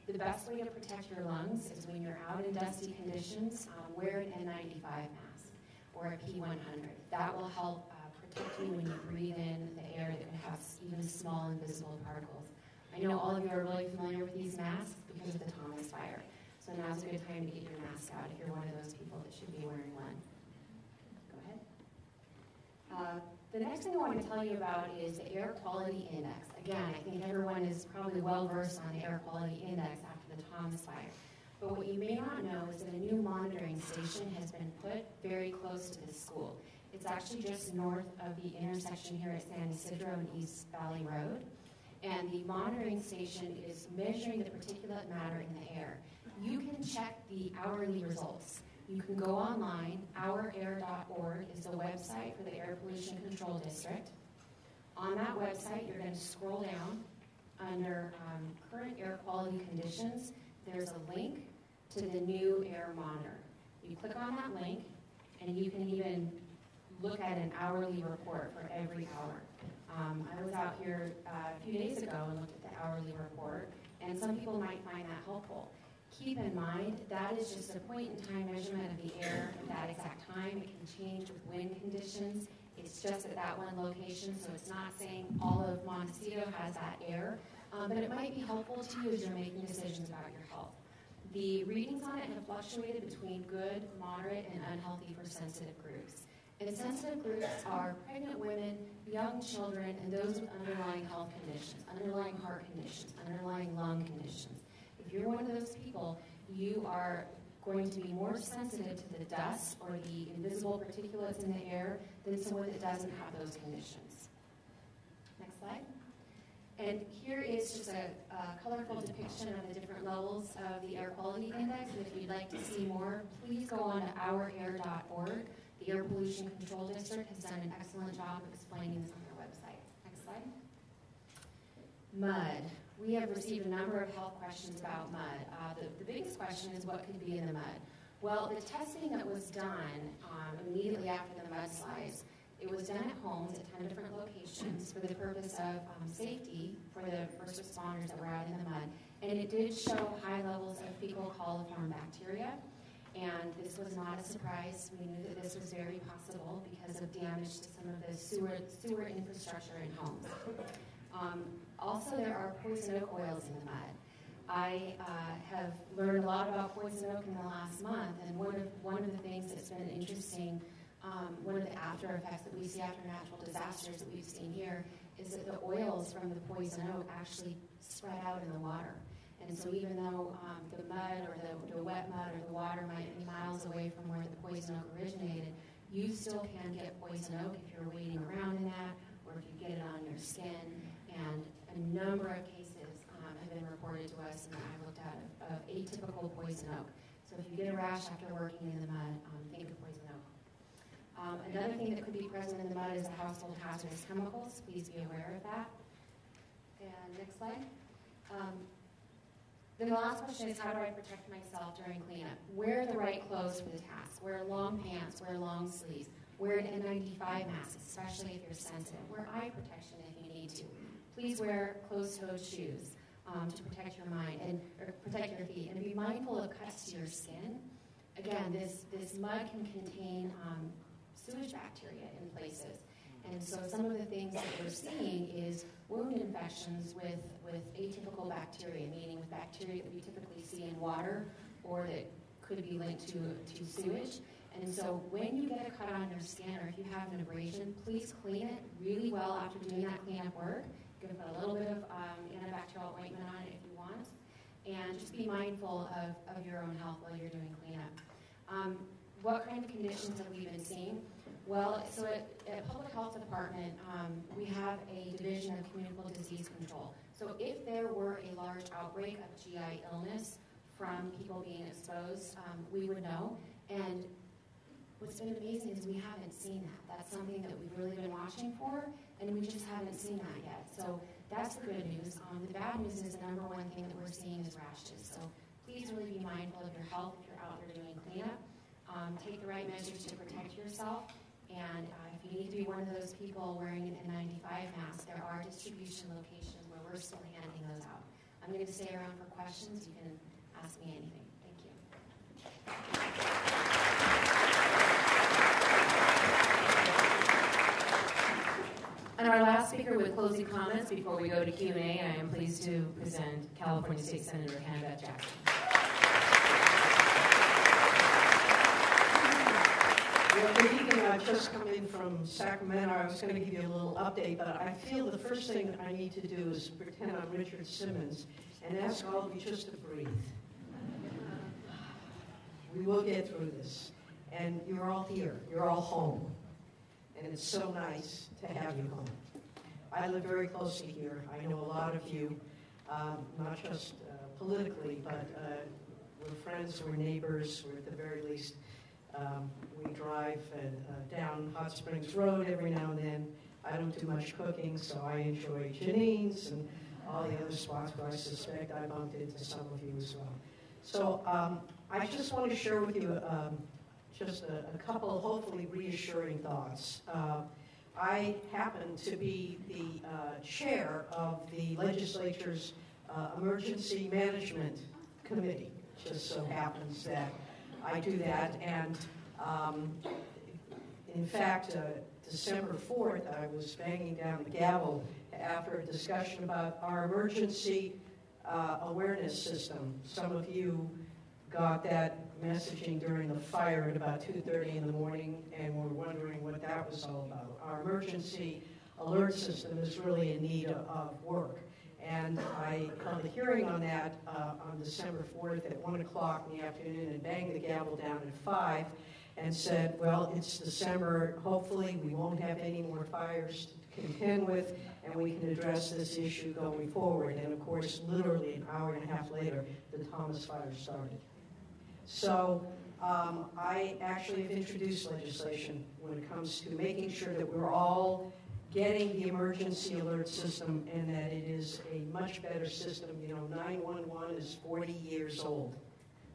Speaker 9: The best way to protect your lungs is when you're out in dusty conditions, wear an N95 mask or a P100. That will help protect you when you breathe in the air that could have even small invisible particles. I know all of you are really familiar with these masks because of the Thomas fire. So now's a good time to get your mask out if you're one of those people that should be wearing one. Go ahead. The next thing I want to tell you about is the air quality index. Again, I think everyone is probably well versed on the air quality index after the Thomas fire. But what you may not know is that a new monitoring station has been put very close to this school. It's actually just north of the intersection here at San Ysidro and East Valley Road. And the monitoring station is measuring the particulate matter in the air. You can check the hourly results. You can go online. OurAir.org is the website for the Air Pollution Control District. On that website, you're going to scroll down under current air quality conditions. There's a link to the new air monitor. You click on that link, and you can even look at an hourly report for every hour. I was out here a few days ago and looked at the hourly report, and some people might find that helpful. Keep in mind, that is just a point-in-time measurement of the air at that exact time. It can change with wind conditions. It's just at that one location, so it's not saying all of Montecito has that air, but it might be helpful to you as you're making decisions about your health. The readings on it have fluctuated between good, moderate, and unhealthy for sensitive groups. And sensitive groups are pregnant women, young children, and those with underlying health conditions, underlying heart conditions, underlying lung conditions. If you're one of those people, you are going to be more sensitive to the dust or the invisible particulates in the air than someone that doesn't have those conditions. Next slide. And here is just a colorful depiction of the different levels of the air quality index. And if you'd like to see more, please go on to ourair.org. The Air Pollution Control District has done an excellent job explaining this on their website. Next slide. Mud. We have received a number of health questions about mud. The biggest question is what could be in the mud. Well, the testing that was done immediately after the mudslides, it was done at homes at 10 different locations for the purpose of safety for the first responders that were out in the mud. And it did show high levels of fecal coliform bacteria. And this was not a surprise. We knew that this was very possible because of damage to some of the sewer infrastructure in homes. Also, there are poison oak oils in the mud. I have learned a lot about poison oak in the last month, and one of the things that's been interesting, one of the after effects that we see after natural disasters that we've seen here, is that the oils from the poison oak actually spread out in the water. And so even though the mud or the wet mud or the water might be miles away from where the poison oak originated, you still can get poison oak if you're wading around in that, or if you get it on your skin. And a number of cases have been reported to us, and I've looked at of atypical poison oak. So if you get a rash after working in the mud, think of poison oak. Another thing that could be present in the mud is the household hazardous chemicals. Please be aware of that. And next slide. Then the last question is, how do I protect myself during cleanup? Wear the right clothes for the task. Wear long pants, wear long sleeves. Wear an N95 mask, especially if you're sensitive. Wear eye protection if you need to. Please wear closed-toed shoes to protect your mind or protect your feet. And be mindful of cuts to your skin. Again, this mud can contain sewage bacteria in places. And so some of the things that we're seeing is wound infections with atypical bacteria, meaning with bacteria that we typically see in water or that could be linked to sewage. And so when you get a cut on your skin or if you have an abrasion, please clean it really well after doing that cleanup work. You can put a little bit of antibacterial ointment on it if you want. And just be mindful of your own health while you're doing cleanup. What kind of conditions have we been seeing? Well, so at Public Health Department, we have a division of communicable disease control. So if there were a large outbreak of GI illness from people being exposed, we would know. And what's been amazing is we haven't seen that. That's something that we've really been watching for, and we just haven't seen that yet. So that's the good news. The bad news is the number one thing that we're seeing is rashes. So please really be mindful of your health if you're out there doing cleanup. Take the right measures to protect yourself. And if you need to be one of those people wearing an N95 mask, there are distribution locations where we're still handing those out. I'm going to stay around for questions. You can ask me anything. Thank you. And our last speaker with closing comments before we go to Q&A, I am pleased to present California State Senator Hannibal Jackson.
Speaker 10: Well, good evening. I've just come in from Sacramento. I was going to give you a little update, but I feel the first thing I need to do is pretend I'm Richard Simmons and ask all of you just to breathe. We will get through this. And you're all here. You're all home. And it's so nice to have you home. I live very closely here. I know a lot of you, not just politically, but we're friends, we're neighbors, we're at the very least. We drive down Hot Springs Road every now and then. I don't do much cooking, so I enjoy Janine's and all the other spots where I suspect I bumped into some of you as well. So I just want to share with you just a couple hopefully reassuring thoughts. I happen to be the chair of the legislature's Emergency Management Committee. It just so happens that I do that, and in fact, December 4th, I was banging down the gavel after a discussion about our emergency awareness system. Some of you got that messaging during the fire at about 2:30 in the morning and were wondering what that was all about. Our emergency alert system is really in need of work. And I held a hearing on that on December 4th at 1 o'clock in the afternoon and banged the gavel down at 5 and said, well, it's December. Hopefully we won't have any more fires to contend with, and we can address this issue going forward. And of course, literally an hour and a half later, the Thomas Fire started. So I actually have introduced legislation when it comes to making sure that we're all getting the emergency alert system and that it is a much better system. You know, 911 is 40 years old.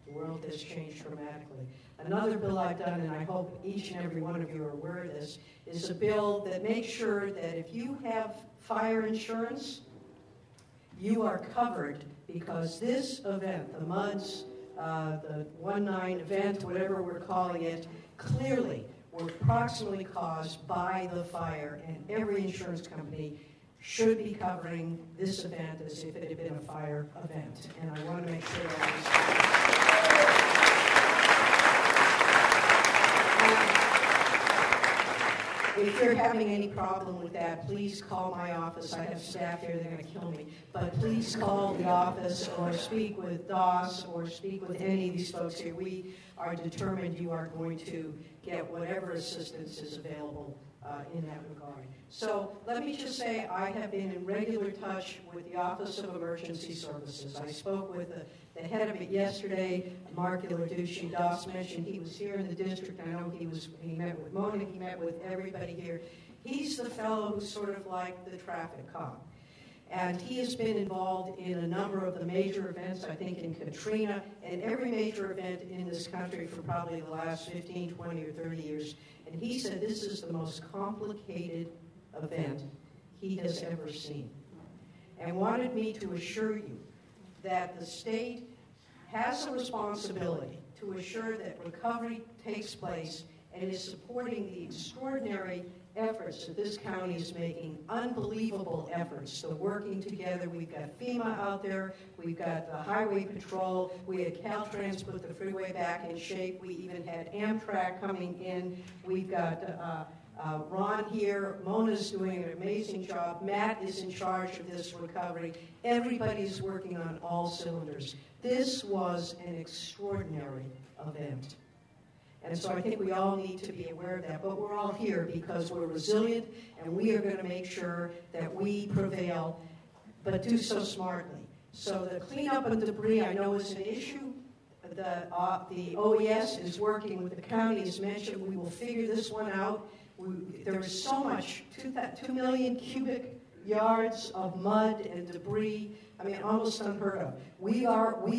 Speaker 10: The world has changed dramatically. Another bill I've done, and I hope each and every one of you are aware of this, is a bill that makes sure that if you have fire insurance, you are covered, because this event, the MUDs, the 1-9 event, whatever we're calling it, clearly were approximately caused by the fire, and every insurance company should be covering this event as if it had been a fire event. And I want to make sure that if you're having any problem with that, please call my office. I have staff here, they're going to kill me. But please call the office or speak with DOS or speak with any of these folks here. We are determined you are going to get whatever assistance is available in that regard. So let me just say I have been in regular touch with the Office of Emergency Services. I spoke with the head of it yesterday, Mark Ilarducci. DOS mentioned he was here in the district. I know he met with Mona, he met with everybody here. He's the fellow who's sort of like the traffic cop. And he has been involved in a number of the major events, I think in Katrina, and every major event in this country for probably the last 15, 20, or 30 years. And he said this is the most complicated event he has ever seen. And wanted me to assure you that the state has a responsibility to assure that recovery takes place and is supporting the extraordinary efforts that this county is making, unbelievable efforts. So working together, we've got FEMA out there, we've got the Highway Patrol, we had Caltrans put the freeway back in shape, we even had Amtrak coming in, we've got Ron here, Mona's doing an amazing job, Matt is in charge of this recovery, everybody's working on all cylinders. This was an extraordinary event. And so I think we all need to be aware of that. But we're all here because we're resilient, and we are going to make sure that we prevail, but do so smartly. So the cleanup of debris, I know, is an issue. The OES is working with the county. As mentioned, we will figure this one out. There is so much, 2 million cubic yards of mud and debris. I mean, almost unheard of. We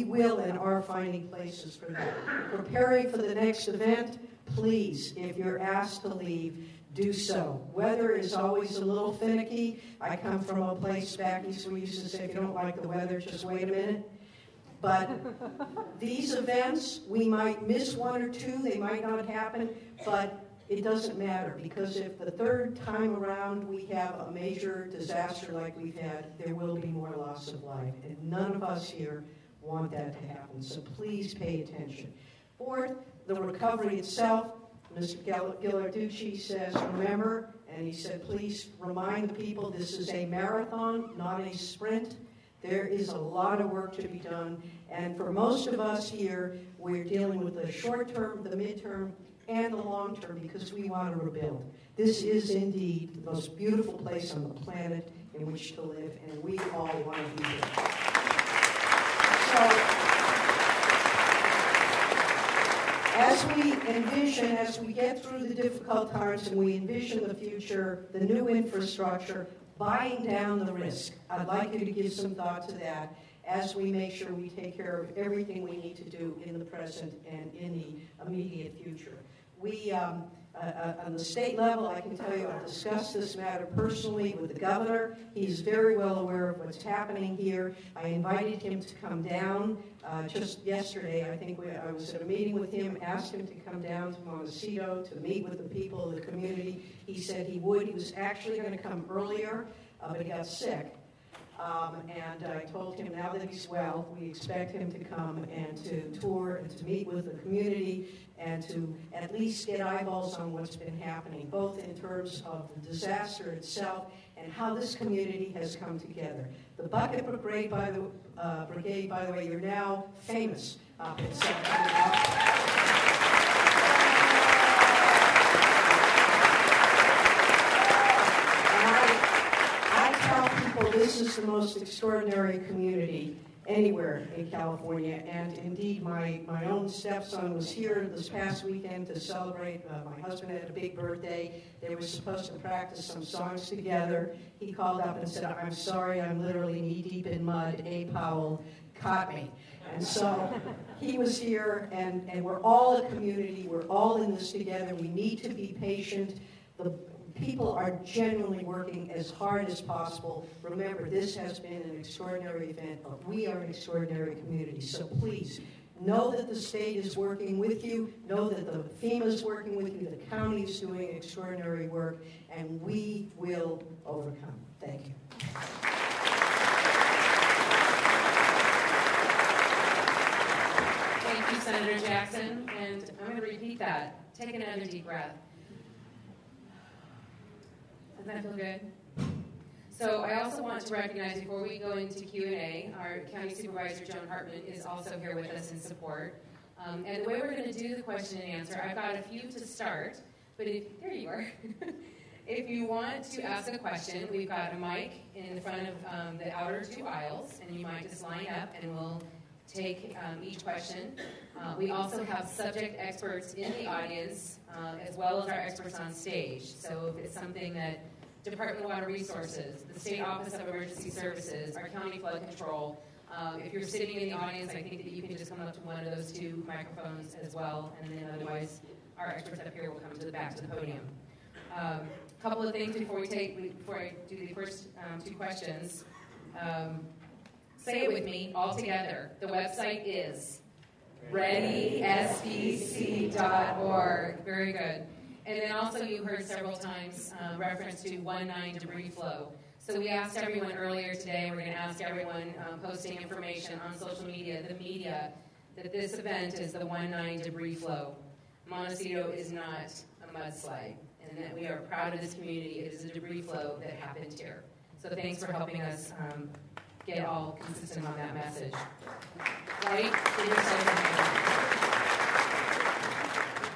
Speaker 10: will and are finding places for that. Preparing for the next event, please, if you're asked to leave, do so. Weather is always a little finicky. I come from a place back east where we used to say, if you don't like the weather, just wait a minute. But these events, we might miss one or two, they might not happen, but it doesn't matter, because if the third time around we have a major disaster like we've had, there will be more loss of life. And none of us here want that to happen. So please pay attention. Fourth, the recovery itself. Mr. Ghilarducci says, remember, and he said, please remind the people this is a marathon, not a sprint. There is a lot of work to be done. And for most of us here, we're dealing with the short term, the midterm, and the long term, because we want to rebuild. This is indeed the most beautiful place on the planet in which to live, and we all want to be here. So, as we envision, as we get through the difficult times and we envision the future, the new infrastructure, buying down the risk, I'd like you to give some thought to that as we make sure we take care of everything we need to do in the present and in the immediate future. We, on the state level, I can tell you, I've discussed this matter personally with the governor. He's very well aware of what's happening here. I invited him to come down just yesterday. I think I was at a meeting with him, asked him to come down to Montecito to meet with the people of the community. He said he would. He was actually going to come earlier, but he got sick. And I told him now that he's well, we expect him to come and to tour and to meet with the community and to at least get eyeballs on what's been happening, both in terms of the disaster itself and how this community has come together. The Bucket Brigade, by the way, you're now famous up at San Ysidro. most extraordinary community anywhere in California. And indeed, my own stepson was here this past weekend to celebrate. My husband had a big birthday. They were supposed to practice some songs together. He called up and said, "I'm sorry, I'm literally knee-deep in mud. A. Powell caught me." And so he was here, and we're all a community. We're all in this together. We need to be patient. The people are genuinely working as hard as possible. Remember, this has been an extraordinary event, but we are an extraordinary community. So please, know that the state is working with you. Know that the FEMA is working with you. The county is doing extraordinary work, and we will overcome. Thank you.
Speaker 11: Thank you, Senator Jackson. And I'm going to repeat that. Take another deep breath. Doesn't that feel good? So I also want to recognize, before we go into Q&A, our County Supervisor, Joan Hartman, is also here with us in support. And the way we're going to do the question and answer, I've got a few to start, but there you are. If you want to ask a question, we've got a mic in front of the outer two aisles, and you might just line up and we'll take each question. We also have subject experts in the audience, as well as our experts on stage. So if it's something that Department of Water Resources, the State Office of Emergency Services, our County Flood Control, if you're sitting in the audience, I think that you can just come up to one of those two microphones as well, and then otherwise our experts up here will come to the back to the podium. A couple of things before I do the first two questions. Say it with me, all together. The website is readysbc.org. Very good. And then also you heard several times reference to 19 debris flow. So we asked everyone earlier today, we're going to ask everyone posting information on social media, the media, that this event is the 19 debris flow. Montecito is not a mudslide, and that we are proud of this community. It is a debris flow that happened here. So thanks for helping us get all consistent on that message. Right?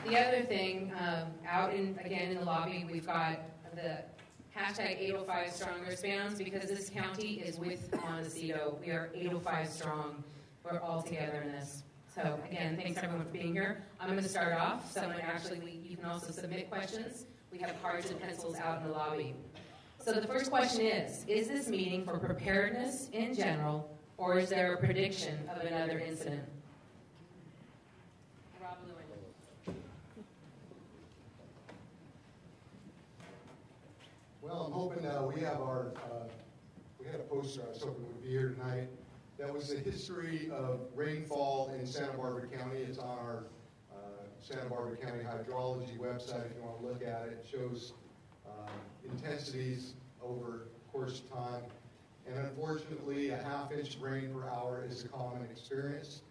Speaker 11: The other thing, out in the lobby, we've got the hashtag 805 Strong wristbands, because this county is with Montecito. We are 805 strong. We're all together in this. So again, thanks everyone for being here. I'm going to start off. You can also submit questions. We have cards and pencils out in the lobby. So the first question is this meeting for preparedness in general, or is there a prediction of another incident? Rob Lewin.
Speaker 4: Well, I'm hoping we have we had a poster I was hoping would be here tonight. That was the history of rainfall in Santa Barbara County. It's on our Santa Barbara County hydrology website if you want to look at it. It shows intensities over the course of time. And unfortunately, a half-inch of rain per hour is a common experience.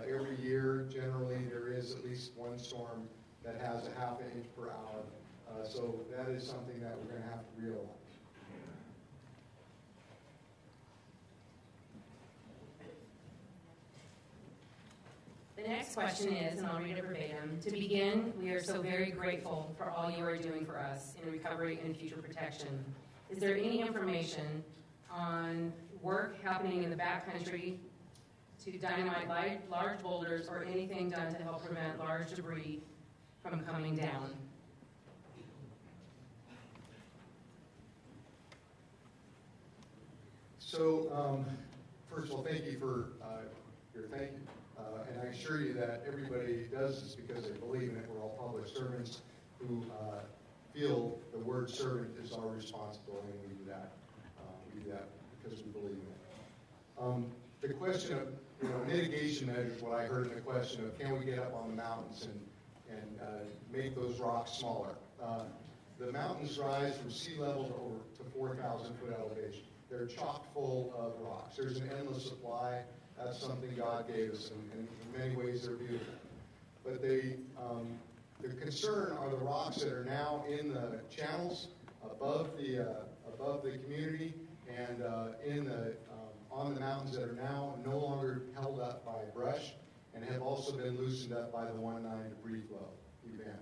Speaker 4: Every year, generally, there is at least one storm that has a half inch per hour. So that is something that we're going to have to realize.
Speaker 11: The next question is, and I'll read it verbatim, to begin, we are so very grateful for all you are doing for us in recovery and future protection. Is there any information on work happening in the backcountry to dynamite large boulders or anything done to help prevent large debris from coming down?
Speaker 4: So, first of all, thank you for your thank you. And I assure you that everybody does this because they believe in it. We're all public servants who feel the word servant is our responsibility, and we do that. We do that because we believe in it. The question of mitigation measures, what I heard in the question of can we get up on the mountains and make those rocks smaller. The mountains rise from sea level to 4,000 foot elevation. They're chock full of rocks. There's an endless supply. That's something God gave us, and in many ways they're beautiful. But the concern are the rocks that are now in the channels above the community and on the mountains that are now no longer held up by brush and have also been loosened up by the 19 debris flow event.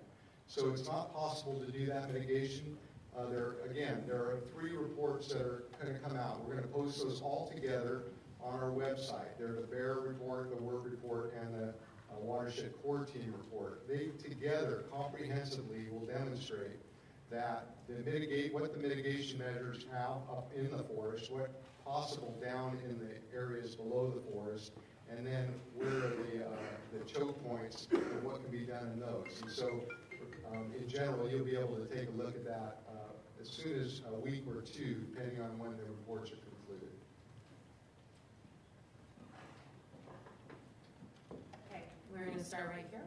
Speaker 4: So it's not possible to do that mitigation. There are 3 reports that are going to come out. We're going to post those all together on our website. They're the BEAR report, the WORK report, and the Watershed Core Team report. They together comprehensively will demonstrate that what the mitigation measures have up in the forest, what possible down in the areas below the forest, and then where are the choke points and what can be done in those. And so, in general, you'll be able to take a look at that as soon as a week or 2, depending on when the reports are concluded.
Speaker 11: Okay, we're going to start right here.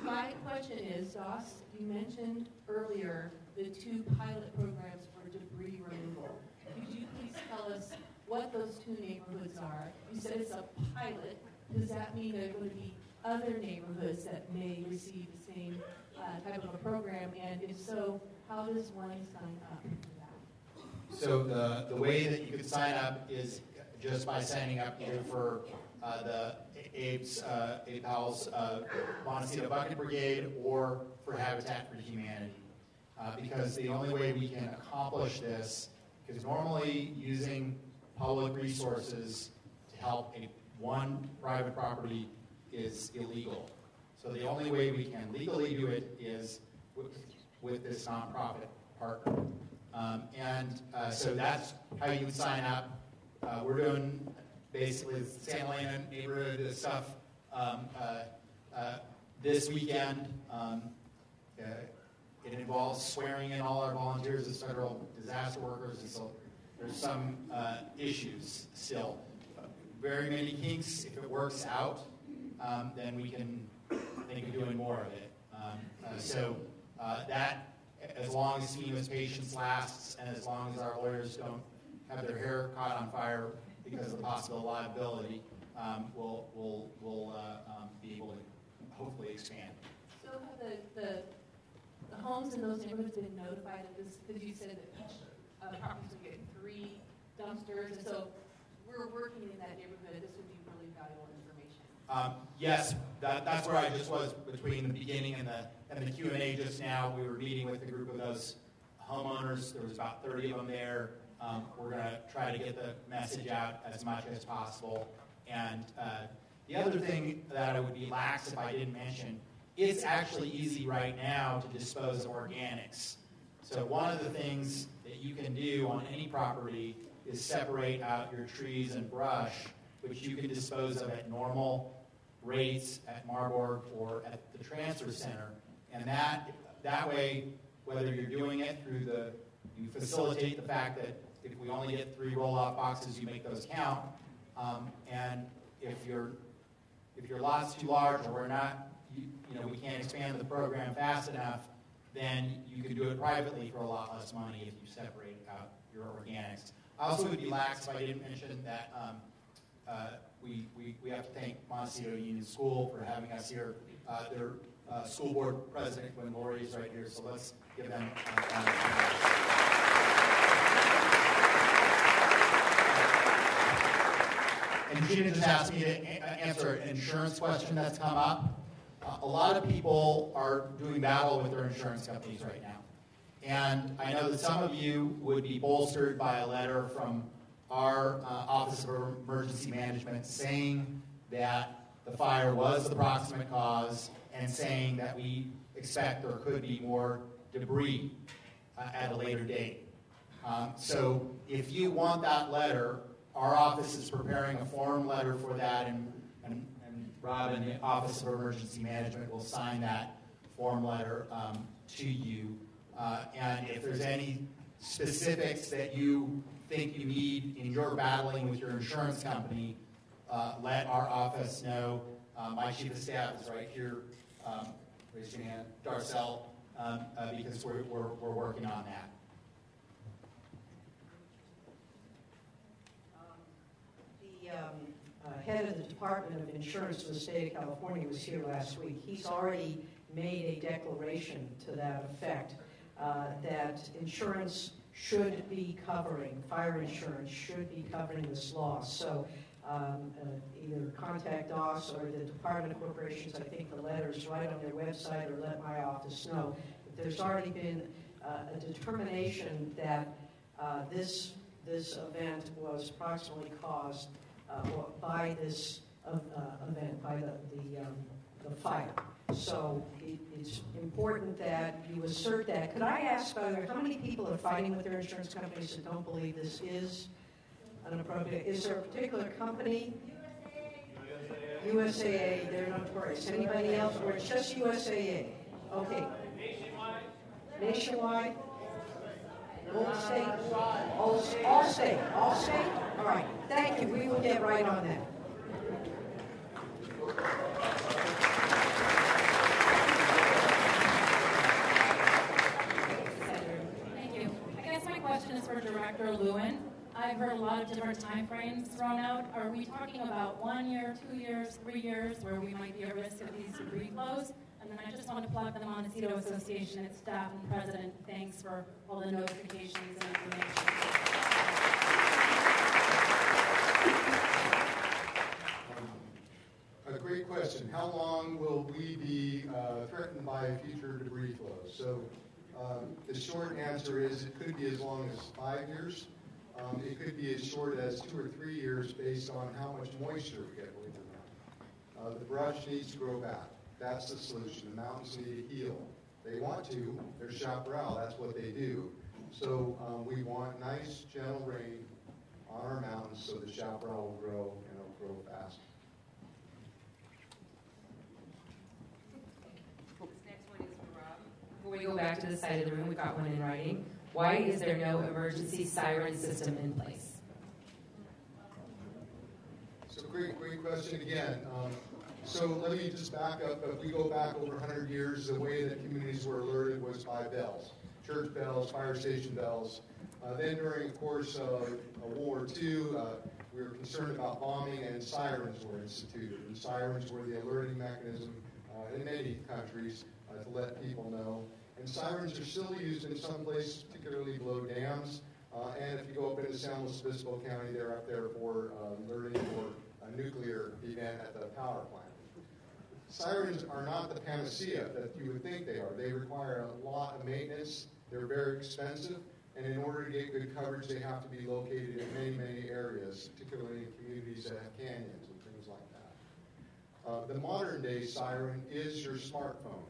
Speaker 12: My question is, Doss, you mentioned earlier the 2 pilot programs for debris removal. Could you please tell us what those 2 neighborhoods are? You said it's a pilot. Does that mean there are going to be other neighborhoods that may receive the same type of a program? And if so, how does one sign up for that?
Speaker 2: So the way that you could sign up is just by signing up either for the Abe Powell's Montecito Bucket Brigade or for Habitat for Humanity. Because the only way we can accomplish this, because normally using public resources to help one private property is illegal. So the only way we can legally do it is with this nonprofit partner. So that's how you would sign up. We're doing basically Santa Elena neighborhood stuff this weekend. It involves swearing in all our volunteers as federal disaster workers, and so there's some issues still. Very many kinks. If it works out, then we can think of doing more of it. That, as long as FEMA's patience lasts, and as long as our lawyers don't have their hair caught on fire because of the possible liability, we'll be able to hopefully expand.
Speaker 12: So have the homes in those neighborhoods been notified of this? Because you said that each properties will get 3 dumpsters, and so we're working in that neighborhood. This would be really valuable information.
Speaker 2: Yes, that's where I just was between the beginning and the Q&A just now. We were meeting with a group of those homeowners. There was about 30 of them there. We're going to try to get the message out as much as possible. And the other thing that I would be lax if I didn't mention, it's actually easy right now to dispose of organics. So one of the things that you can do on any property is separate out your trees and brush, which you can dispose of at normal rates at Marburg or at the transfer center. And that way, whether you're doing it through you facilitate the fact that if we only get 3 roll-off boxes, you make those count. And if your lot's too large or we're not, we can't expand the program fast enough, then you can do it privately for a lot less money if you separate out your organics. I also would be lax if I didn't mention that we have to thank Montecito Union School for having us here. Their school board president, Gwen Laurie, is right here, so let's give them And Gina just asked me to answer an insurance question that's come up. A lot of people are doing battle with their insurance companies right now. And I know that some of you would be bolstered by a letter from our Office of Emergency Management saying that the fire was the proximate cause and saying that we expect there could be more debris at a later date. So if you want that letter, our office is preparing a form letter for that, and Rob in the Office of Emergency Management will sign that form letter to you. And if there's any specifics that you think you need in your battling with your insurance company, let our office know. My chief of staff is right here. Raise your hand, Darcel, because we're working on that.
Speaker 10: The head of the Department of Insurance for the state of California was here last week. He's already made a declaration to that effect. that insurance should be covering, fire insurance should be covering this loss. So either contact DOS or the Department of Corporations. I think the letter's right on their website, or let my office know. If there's already been a determination that this event was approximately caused by this event, by the fire. So it's important that you assert that. Could I ask, by the way, how many people are fighting with their insurance companies that don't believe this is an appropriate? Is there a particular company? USAA, they're notorious. Anybody else? Or it's just USAA? Okay. Nationwide? All state? All state? All state? All right. Thank you. We will get right on that.
Speaker 13: Thank you. I guess my question is for Director Lewin. I've heard a lot of different time frames thrown out. Are we talking about 1 year, 2 years, 3 years, where we might be at risk of these debris flows? And then I just want to plug the Montecito Association, its staff and president. Thanks for all the notifications and information.
Speaker 4: A great question. How long will we be threatened by future debris flows? So the short answer is it could be as long as 5 years. It could be as short as 2 or 3 years based on how much moisture we get with the mountain. The brush needs to grow back. That's the solution. The mountains need to heal. They want to. They're chaparral. That's what they do. So we want nice, gentle rain on our mountains so the chaparral will grow and it'll grow fast.
Speaker 11: This next one is for Rob. Before we go back to the side of the room, we've got one in writing. Why is there no emergency siren system in place?
Speaker 4: So great question again. So let me just back up. If we go back over 100 years, the way that communities were alerted was by bells, church bells, fire station bells. Then during, of course, World War II, we were concerned about bombing, and sirens were instituted. And sirens were the alerting mechanism in many countries to let people know. And sirens are still used in some places, particularly below dams. And if you go up into San Luis Obispo County, they're up there for alerting for a nuclear event at the power plant. Sirens are not the panacea that you would think they are. They require a lot of maintenance. They're very expensive. And in order to get good coverage, they have to be located in many, many areas, particularly in communities that have canyons and things like that. The modern day siren is your smartphone.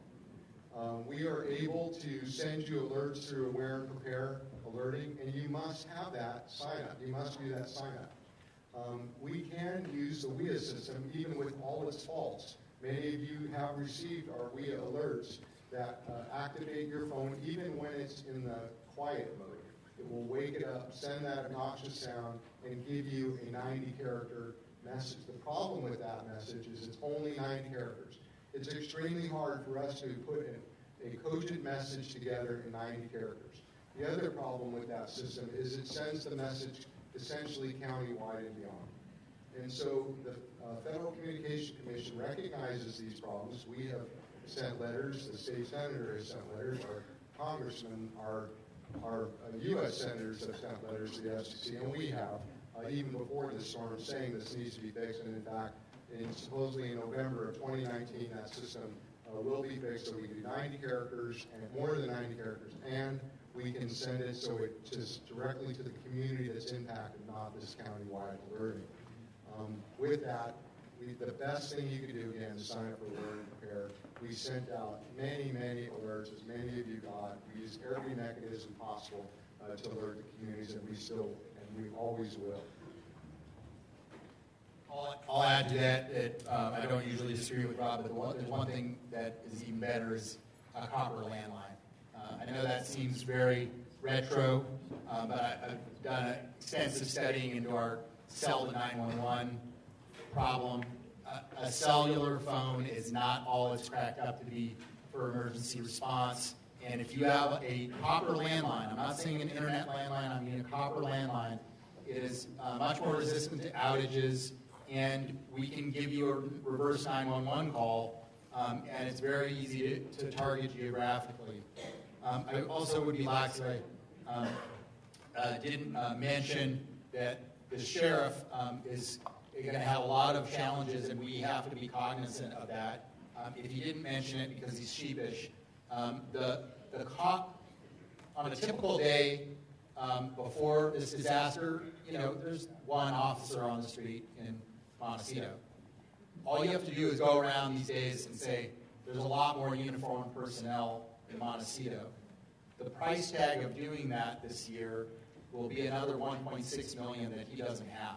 Speaker 4: We are able to send you alerts through Aware and Prepare alerting, and you must have that sign up. You must do that sign up. We can use the WIA system even with all its faults. Many of you have received our WIA alerts that activate your phone even when it's in the quiet mode. It will wake it up, send that obnoxious sound, and give you a 90-character message. The problem with that message is it's only 90 characters. It's extremely hard for us to put a cogent message together in 90 characters. The other problem with that system is it sends the message essentially countywide and beyond. And so the Federal Communication Commission recognizes these problems. We have sent letters. The state senator has sent letters. Our congressmen, our U.S. senators have sent letters to the FCC, and we have, even before this storm, saying this needs to be fixed. And in fact, supposedly in November of 2019, that system will be fixed so we can do 90 characters and more than 90 characters, and we can send it so it's just directly to the community that's impacted, not this county-wide alerting. With that, the best thing you could do, again, is sign up for Alert and Prepare. We sent out many, many alerts, as many of you got. We used every mechanism possible to alert the communities, and we still, and we always will.
Speaker 2: I'll add to that I don't usually disagree with Rob, but there's one thing that is even better is a copper landline. I know that seems very retro, but I've done extensive studying into our cell to 911 problem. A cellular phone is not all it's cracked up to be for emergency response. And if you have a copper landline, I'm not saying an internet landline, I mean a copper landline, it is much more resistant to outages, and we can give you a reverse 911 call, and it's very easy to target geographically. I also would be lax if I didn't mention that the sheriff is going to have a lot of challenges, and we have to be cognizant of that. If he didn't mention it because he's sheepish, the cop on a typical day before this disaster, there's one officer on the street in Montecito. All you have to do is go around these days and say, there's a lot more uniformed personnel in Montecito. The price tag of doing that this year will be another $1.6 million that he doesn't have.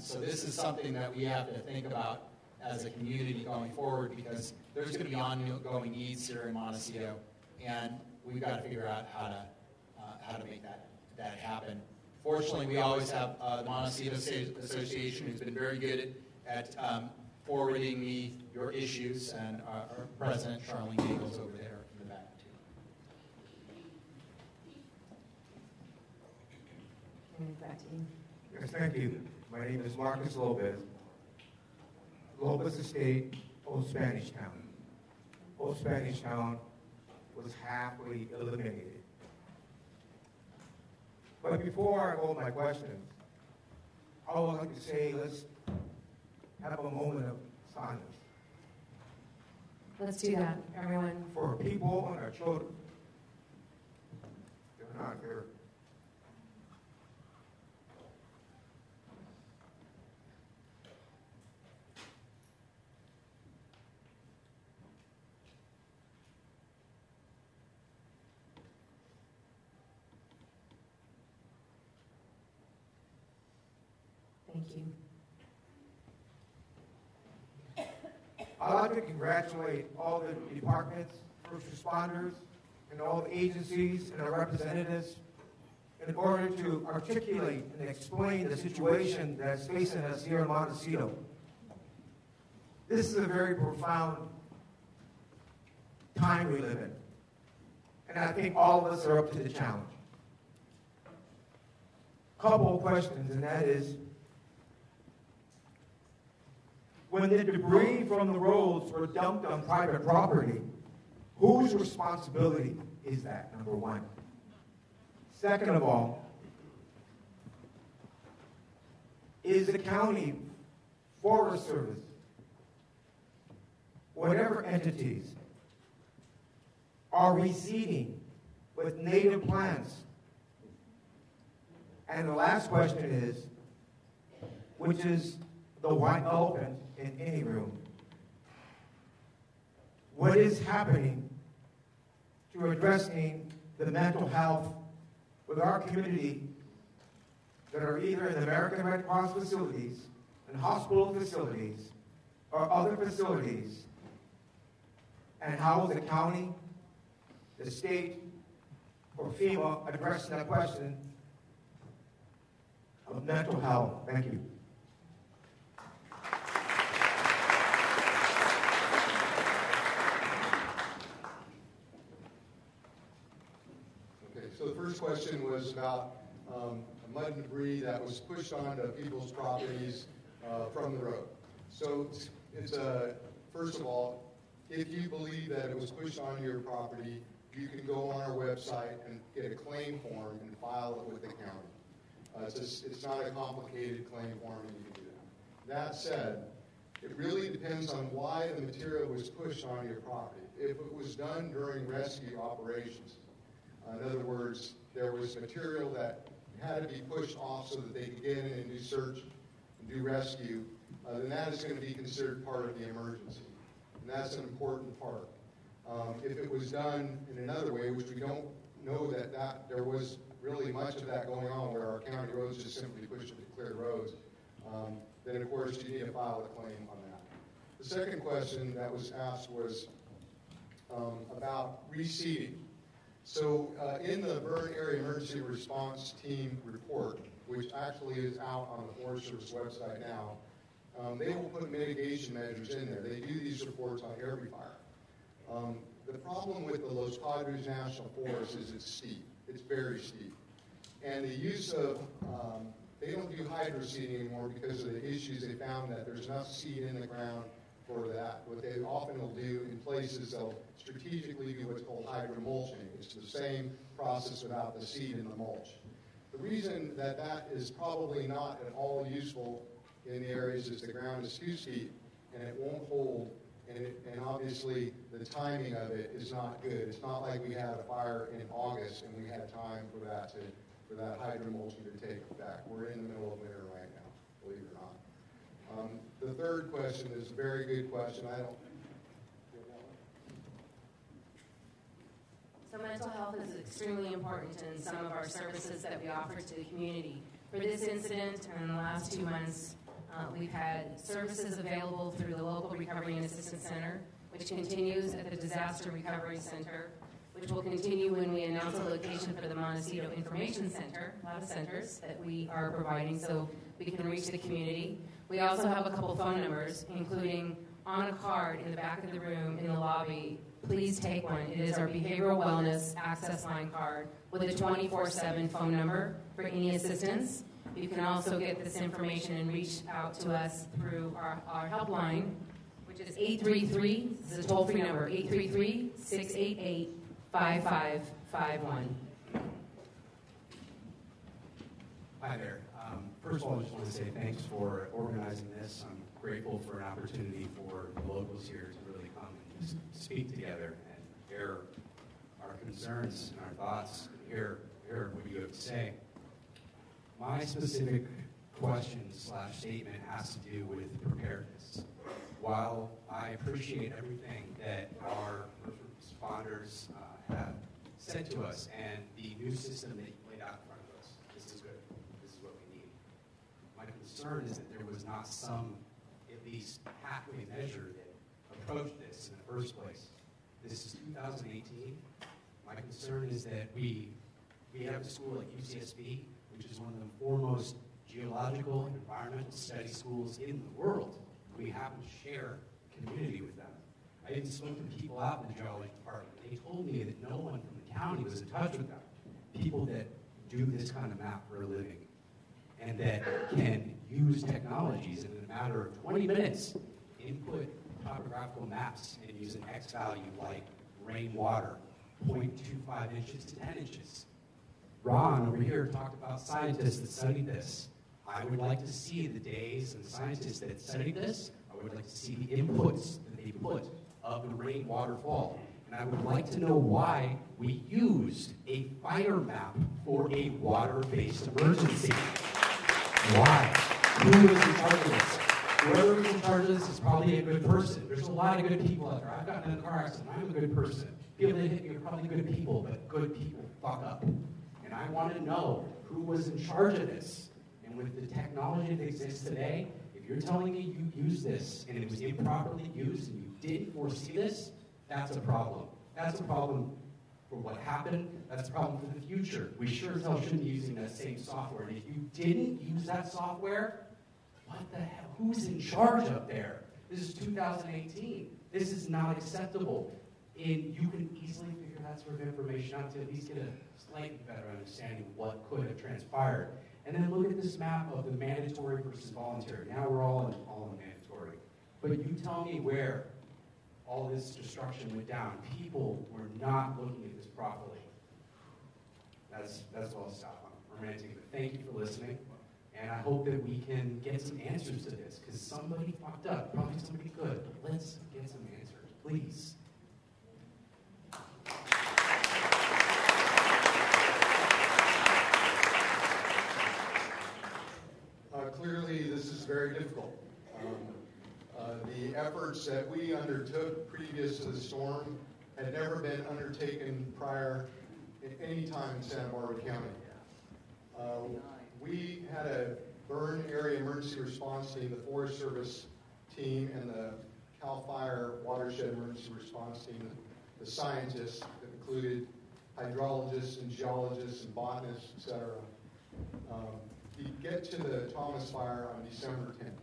Speaker 2: So this is something that we have to think about as a community going forward, because there's going to be ongoing needs here in Montecito, and we've got to figure out how to make that happen. Fortunately, we always have the Montecito State Association, who's been very good at forwarding me your issues, and our president, Charlene Nagels, over there in the back, too.
Speaker 14: Yes, thank you. My name is Marcus Lopez. Lopez Estate, Old Spanish Town. Old Spanish Town was halfway eliminated. But before I go to my questions, I would like to say let's have a moment of silence.
Speaker 11: Let's do that, everyone.
Speaker 14: For our people and our children. They're not here.
Speaker 11: Thank you.
Speaker 14: I'd like to congratulate all the departments, first responders, and all the agencies and their representatives in order to articulate and explain the situation that's facing us here in Montecito. This is a very profound time we live in, and I think all of us are up to the challenge. Couple of questions, and that is, when the debris from the roads were dumped on private property, whose responsibility is that, number one? Second of all, is the county, Forest Service, whatever entities are reseeding with native plants? And the last question is, which is the white elephant in any room, what is happening to addressing the mental health with our community that are either in the American Red Cross facilities, in hospital facilities, or other facilities, and how is the county, the state, or FEMA addressing that question of mental health? Thank you.
Speaker 4: So the first question was about mud and debris that was pushed onto people's properties from the road. So it's first of all, if you believe that it was pushed onto your property, you can go on our website and get a claim form and file it with the county. It's not a complicated claim form, and you can do that. That said, it really depends on why the material was pushed onto your property. If it was done during rescue operations, in other words, there was material that had to be pushed off so that they could get in and do search and do rescue, then that is going to be considered part of the emergency. And that's an important part. If it was done in another way, which we don't know that there was really much of that going on, where our county roads just simply pushed it to clear roads, then of course you need to file a claim on that. The second question that was asked was about reseeding. So in the Burn Area Emergency Response Team report, which actually is out on the Forest Service website now, they will put mitigation measures in there. They do these reports on every fire. The problem with the Los Padres National Forest is it's steep. It's very steep. And the use of, they don't do hydro seeding anymore because of the issues. They found that there's enough seed in the ground for that. What they often will do in places, they'll strategically do what's called hydromulching. It's the same process without the seed in the mulch. The reason that that is probably not at all useful in the areas is the ground is too steep and it won't hold, and obviously the timing of it is not good. It's not like we had a fire in August and we had time for that hydromulching to take effect. We're in the middle of winter right now, believe it or not. The third question is a very good question.
Speaker 11: So mental health is extremely important in some of our services that we offer to the community. For this incident and in the last 2 months, we've had services available through the local Recovery and Assistance Center, which continues at the Disaster Recovery Center, which will continue when we announce a location for the Montecito Information Center, a lot of centers that we are providing so we can reach the community. We also have a couple phone numbers, including on a card in the back of the room in the lobby. Please take one. It is our Behavioral Wellness Access Line card with a 24/7 phone number for any assistance. You can also get this information and reach out to us through our helpline, which is 833, this is a toll-free number, 833-688-5551.
Speaker 15: Hi there. First of all, I just want to say thanks for organizing this. I'm grateful for an opportunity for the locals here to really come and just speak together and hear our concerns and our thoughts, and hear what you have to say. My specific question/statement has to do with preparedness. While I appreciate everything that our first responders have said to us and the new system that you laid out in front of us, this is good. This is what we need. My concern is that there was not some, at least halfway measure that approached this in the first place. This is 2018. My concern is that we have a school like UCSB, which is one of the foremost geological and environmental study schools in the world. We happen to share community with them. I even spoke to people out in the geology department. They told me that no one from the county was in touch with them. People that do this kind of map for a living and that can use technologies and in a matter of 20 minutes input topographical maps and use an X value like rainwater, 0.25 inches to 10 inches. Ron over here talked about scientists that studied this. I would like to see the days and scientists that studied this. I would like to see the inputs that they put of the rainwater fall. And I would like to know why we used a fire map for a water-based emergency. Why? Who was in charge of this? Whoever was in charge of this is probably a good person. There's a lot of good people out there. I've gotten in a car accident. I'm a good person. People that hit me are probably good people, but good people fuck up. And I want to know who was in charge of this. And with the technology that exists today, if you're telling me you used this and it was improperly used and you didn't foresee this, that's a problem. That's a problem for what happened. That's a problem for the future. We sure as hell shouldn't be using that same software. And if you didn't use that software, what the hell? Who's in charge up there? This is 2018. This is not acceptable. And you can easily figure that sort of information out to at least get a slightly better understanding of what could have transpired. And then look at this map of the mandatory versus voluntary. Now we're all in mandatory. But you tell me where all this destruction went down. People were not looking at this properly. That's what I'll stop on. I'm ranting, but thank you for listening. And I hope that we can get some answers to this, because somebody fucked up, probably somebody good. But let's get some answers, please.
Speaker 4: Clearly, this is very difficult. The efforts that we undertook previous to the storm had never been undertaken prior at any time in Santa Barbara County. We had a burn area emergency response team, the Forest Service team, and the CAL FIRE watershed emergency response team, the scientists that included hydrologists and geologists and botanists, etc. To get to the Thomas Fire on December 10th,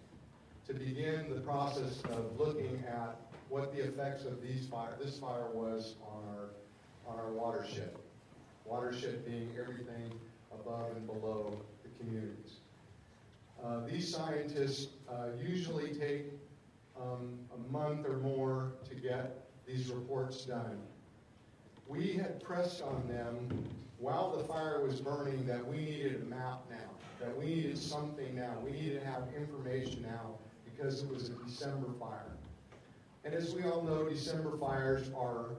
Speaker 4: to begin the process of looking at what the effects of this fire was on our watershed. Watershed being everything above and below the communities. These scientists usually take a month or more to get these reports done. We had pressed on them while the fire was burning that we needed a map now, that we needed something now, we needed to have information now because it was a December fire. And as we all know, December fires are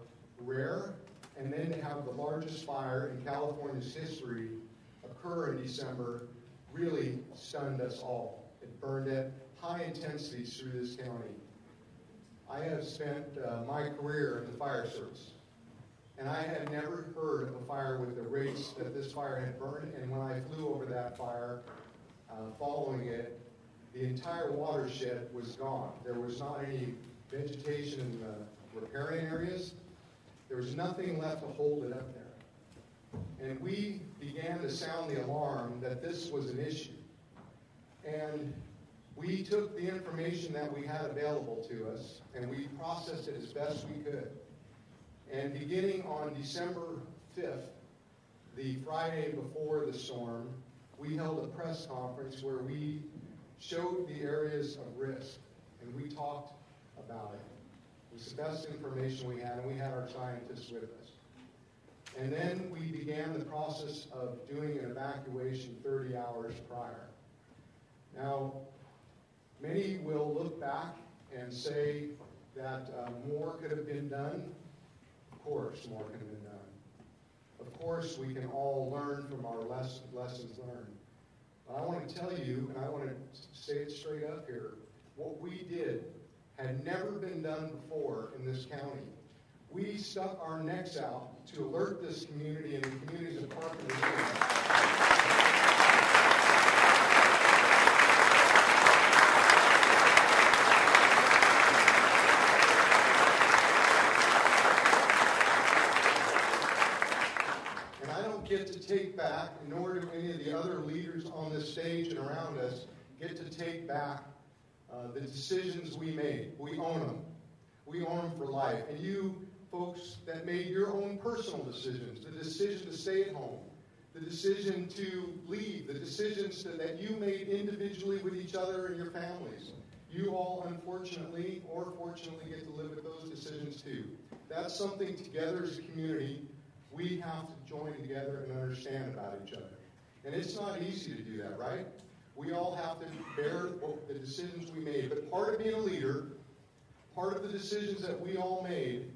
Speaker 4: rare, and then to have the largest fire in California's history occur in December really stunned us all. It burned at high intensities through this county. I have spent my career in the fire service, and I had never heard of a fire with the rates that this fire had burned, and when I flew over that fire following it, the entire watershed was gone. There was not any vegetation in the riparian areas. There was nothing left to hold it up there. And we began to sound the alarm that this was an issue. And we took the information that we had available to us, and we processed it as best we could. And beginning on December 5th, the Friday before the storm, we held a press conference where we showed the areas of risk, and we talked about it. It was the best information we had, and we had our scientists with us. And then we began the process of doing an evacuation 30 hours prior. Now, many will look back and say that more could have been done. Of course, more could have been done. Of course, we can all learn from our lessons learned. But I want to tell you, and I want to say it straight up here, what we did had never been done before in this county. We stuck our necks out to alert this community and the communities of Carpenter And I don't get to take back, nor do any of the other leaders on this stage and around us get to take back the decisions we made. We own them. We own them for life. And you folks that made your own personal decisions, the decision to stay at home, the decision to leave, the decisions that you made individually with each other and your families, you all unfortunately or fortunately get to live with those decisions too. That's something together as a community we have to join together and understand about each other. And it's not easy to do that, right? We all have to bear the decisions we made. But part of being a leader, part of the decisions that we all made,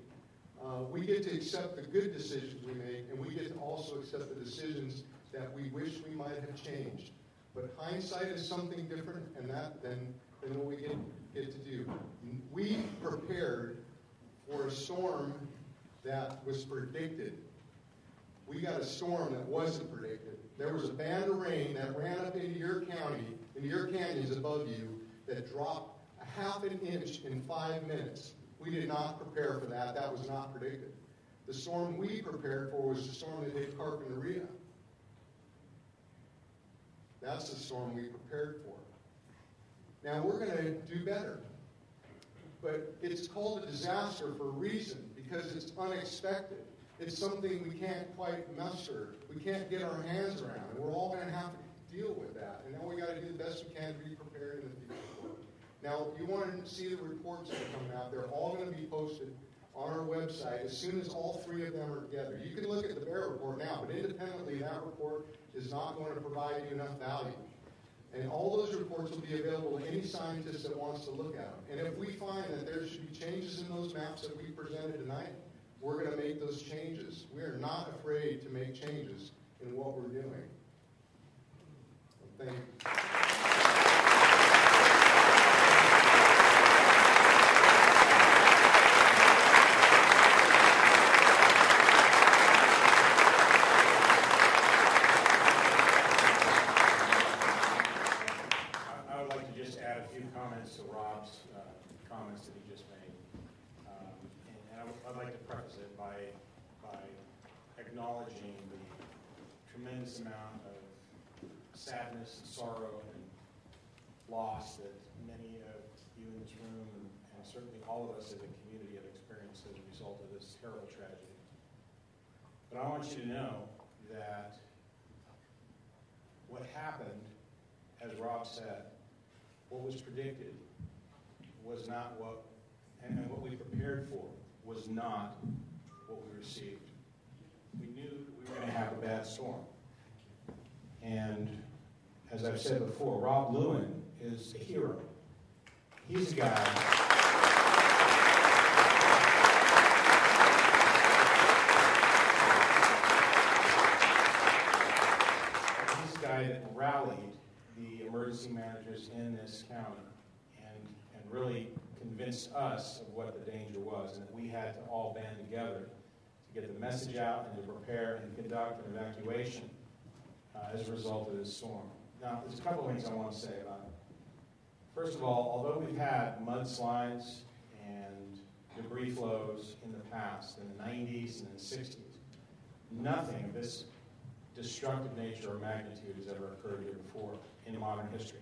Speaker 4: we get to accept the good decisions we make, and we get to also accept the decisions that we wish we might have changed. But hindsight is something different than what we get to do. We prepared for a storm that was predicted. We got a storm that wasn't predicted. There was a band of rain that ran up into your county, into your canyons above you, that dropped a half an inch in 5 minutes. We did not prepare for that. That was not predicted. The storm we prepared for was the storm that hit Carpinteria. That's the storm we prepared for. Now, we're going to do better. But it's called a disaster for a reason, because it's unexpected. It's something we can't quite muster. We can't get our hands around, and we're all going to have to deal with that. And now we got to do the best we can to be prepared in the future. Now, if you want to see the reports that are coming out, they're all going to be posted on our website as soon as all three of them are together. You can look at the Bear report now, but independently, that report is not going to provide you enough value. And all those reports will be available to any scientist that wants to look at them. And if we find that there should be changes in those maps that we presented tonight, we're going to make those changes. We are not afraid to make changes in what we're doing. Thank you.
Speaker 7: I would like to just add a few comments to Rob's comments that he just made. And I'd like to preface it by acknowledging the tremendous amount of sadness and sorrow and loss that many of you in this room and certainly all of us as a community have experienced as a result of this terrible tragedy. But I want you to know that what happened, as Rob said, what was predicted was not what, and what we prepared for was not what we received. We knew we were going to have a bad storm. And as I've said before, Rob Lewin is a hero. He's a guy. He's a guy that rallied the emergency managers in this county and really convinced us of what the danger was and that we had to all band together to get the message out and to prepare and conduct an evacuation as a result of this storm. Now, there's a couple of things I want to say about it. First of all, although we've had mudslides and debris flows in the past, in the 90s and in the 60s, nothing of this destructive nature or magnitude has ever occurred here before in modern history.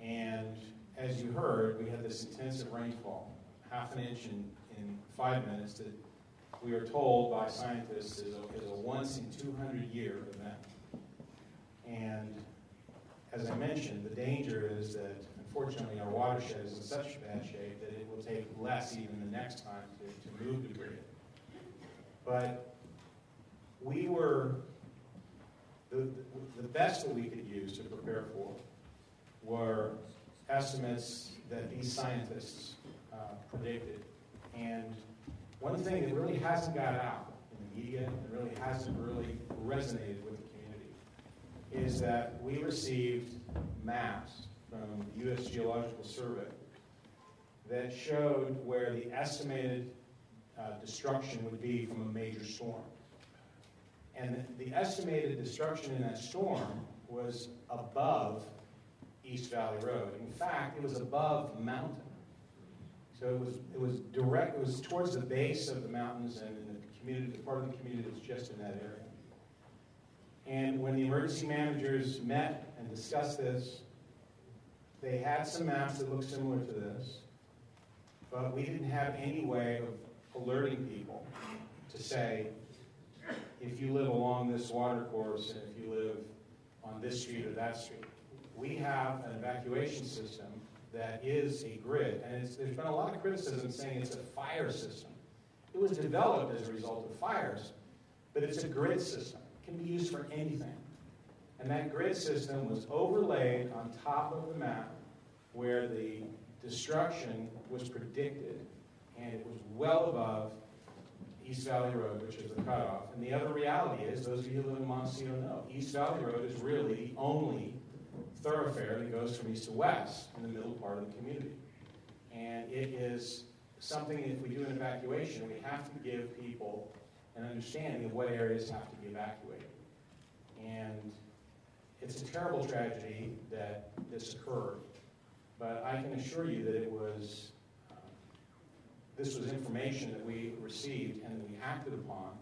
Speaker 7: And as you heard, we had this intensive rainfall, half an inch in 5 minutes that we are told by scientists is a once in 200 year event. And as I mentioned, the danger is that, unfortunately, our watershed is in such bad shape that it will take less even the next time to move debris. But we were, the best that we could use to prepare for were estimates that these scientists predicted. And one thing that really hasn't got out in the media and really hasn't really resonated with the community is that we received maps from the U.S. Geological Survey that showed where the estimated destruction would be from a major storm. And the estimated destruction in that storm was above East Valley Road. In fact, it was above the mountain. So it was direct. It was towards the base of the mountains and in the community, the part of the community that was just in that area. And when the emergency managers met and discussed this, they had some maps that looked similar to this, but we didn't have any way of alerting people to say, if you live along this water course and if you live on this street or that street. We have an evacuation system that is a grid, and there's been a lot of criticism saying it's a fire system. It was developed as a result of fires, but it's a grid system. It can be used for anything. And that grid system was overlaid on top of the map where the destruction was predicted, and it was well above East Valley Road, which is the cutoff. And the other reality is, those of you who live in Montecito know, East Valley Road is really the only thoroughfare that goes from east to west in the middle part of the community. And it is something, if we do an evacuation, we have to give people an understanding of what areas have to be evacuated. And it's a terrible tragedy that this occurred, but I can assure you that it was, this was information that we received and that we acted upon,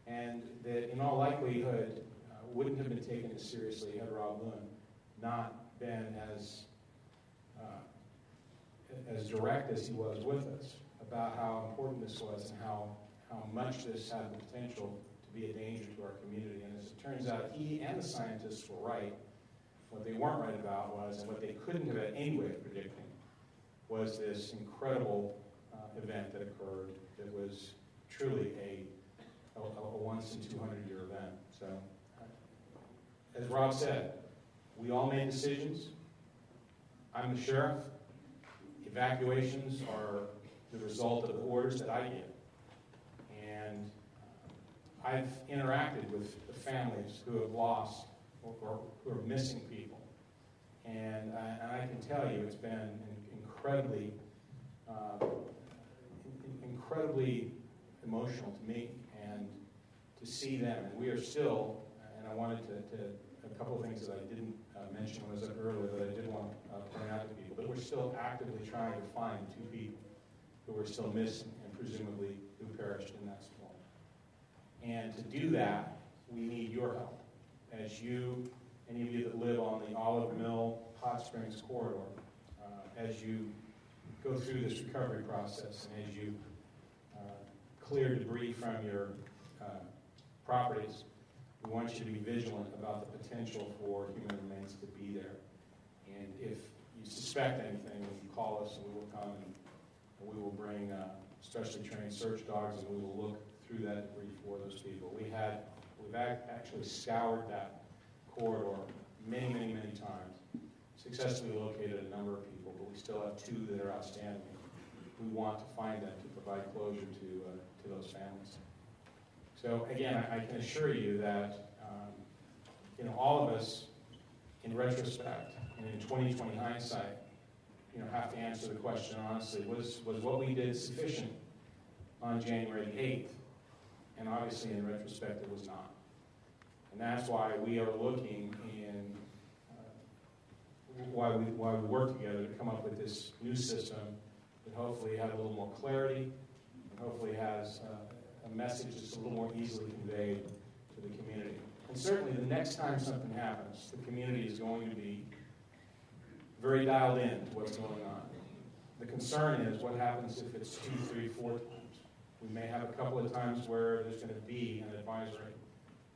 Speaker 7: and that in all likelihood wouldn't have been taken as seriously had Rob Lewin not been as direct as he was with us about how important this was and how much this had the potential to be a danger to our community. And as it turns out, he and the scientists were right. What they weren't right about was, and what they couldn't have had any way of predicting, was this incredible event that occurred that was truly a once in 200 year event. So, as Rob said, we all made decisions. I'm the sheriff. Evacuations are the result of the orders that I give. And I've interacted with the families who have lost or who are missing people. And I can tell you it's been incredibly emotional to me and to see them. And we are still, and I wanted to a couple of things that I didn't mention when I was up earlier that I did want to point out to people, but we're still actively trying to find 2 people who are still missing and presumably who perished in that storm. And to do that, we need your help. As you, any of you that live on the Olive Mill Hot Springs corridor, as you go through this recovery process and as you clear debris from your properties, we want you to be vigilant about the potential for human remains to be there. And if you suspect anything, you call us and we will come and we will bring specially trained search dogs and we will look through that debris for those people. We've actually scoured that corridor many times, successfully located a number of people, but we still have 2 that are outstanding. We want to find them to provide closure to those families. So again, I can assure you that all of us, in retrospect and in 2020 hindsight, have to answer the question honestly: was what we did sufficient on January 8th? And obviously, in retrospect, it was not. And that's why we are looking in why we work together to come up with this new system that hopefully has a little more clarity and hopefully has a message that's a little more easily conveyed to the community. And certainly the next time something happens, the community is going to be very dialed in to what's going on. The concern is what happens if it's 2, 3, 4 times. We may have a couple of times where there's going to be an advisory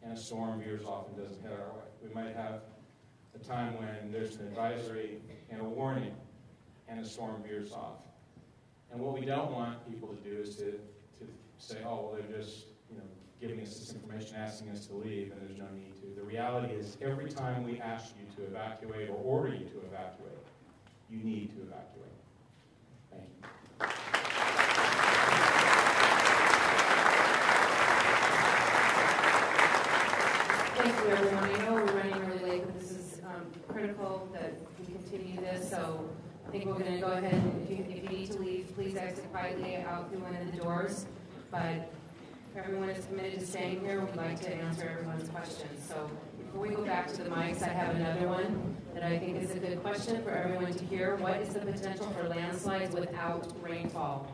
Speaker 7: and a storm veers off and doesn't head our way. We might have a time when there's an advisory and a warning and a storm veers off. And what we don't want people to do is to say, oh, well, they're just giving us this information, asking us to leave, and there's no need to. The reality is every time we ask you to evacuate or order you to evacuate, you need to evacuate. Thank you.
Speaker 11: Thank you, everyone. I know we're running really late, but this is critical that we continue this. So I think we're going to go ahead and if you need to leave, please exit quietly out through one of the doors. But if everyone is committed to staying here, we'd like to answer everyone's questions. So before we go back to the mics, I have another one that I think is a good question for everyone to hear. What is the potential for landslides without rainfall?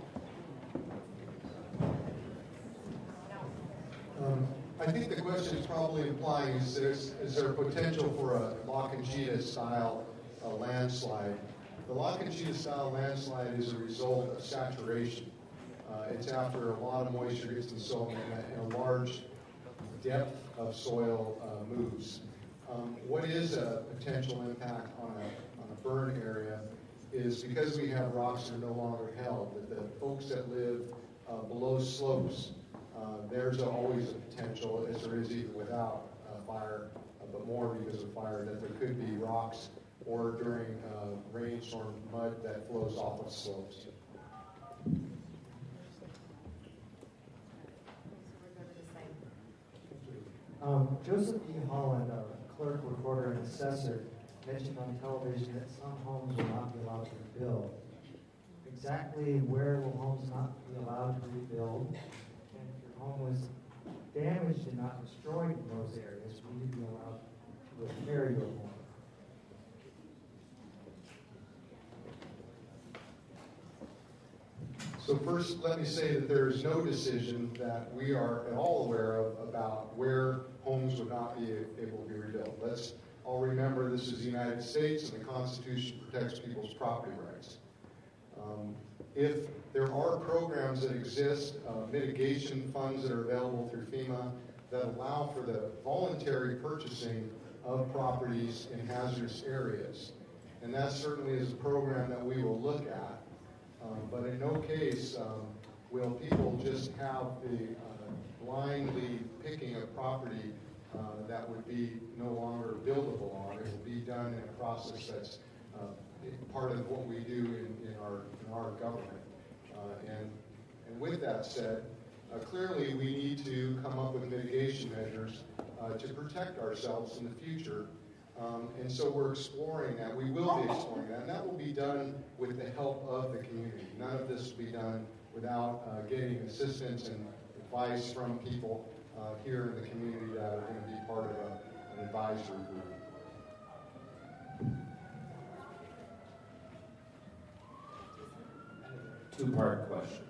Speaker 4: I think the question is probably implying is there potential for a Lock and Cheetah style landslide? The Lock and Cheetah style landslide is a result of saturation. It's after a lot of moisture gets in the soil and a large depth of soil moves. What is a potential impact on a burn area is because we have rocks that are no longer held, that the folks that live below slopes, there's always a potential, as there is even without fire, but more because of fire, that there could be rocks or during rainstorm mud that flows off of slopes.
Speaker 16: Joseph E. Holland, a clerk, recorder, and assessor, mentioned on television that some homes will not be allowed to rebuild. Exactly where will homes not be allowed to rebuild? And if your home was damaged and not destroyed in those areas, will you be allowed to repair your home?
Speaker 4: So first, let me say that there is no decision that we are at all aware of about where homes would not be able to be rebuilt. Let's all remember this is the United States and the Constitution protects people's property rights. If there are programs that exist, mitigation funds that are available through FEMA that allow for the voluntary purchasing of properties in hazardous areas, and that certainly is a program that we will look at. But in no case will people just have the blindly picking a property that would be no longer buildable on. It will be done in a process that's part of what we do in our government. And with that said, clearly we need to come up with mitigation measures to protect ourselves in the future. And so we're exploring that. We will be exploring that. And that will be done with the help of the community. None of this will be done without getting assistance and advice from people here in the community that are going to be part of an advisory group.
Speaker 17: Two-part question.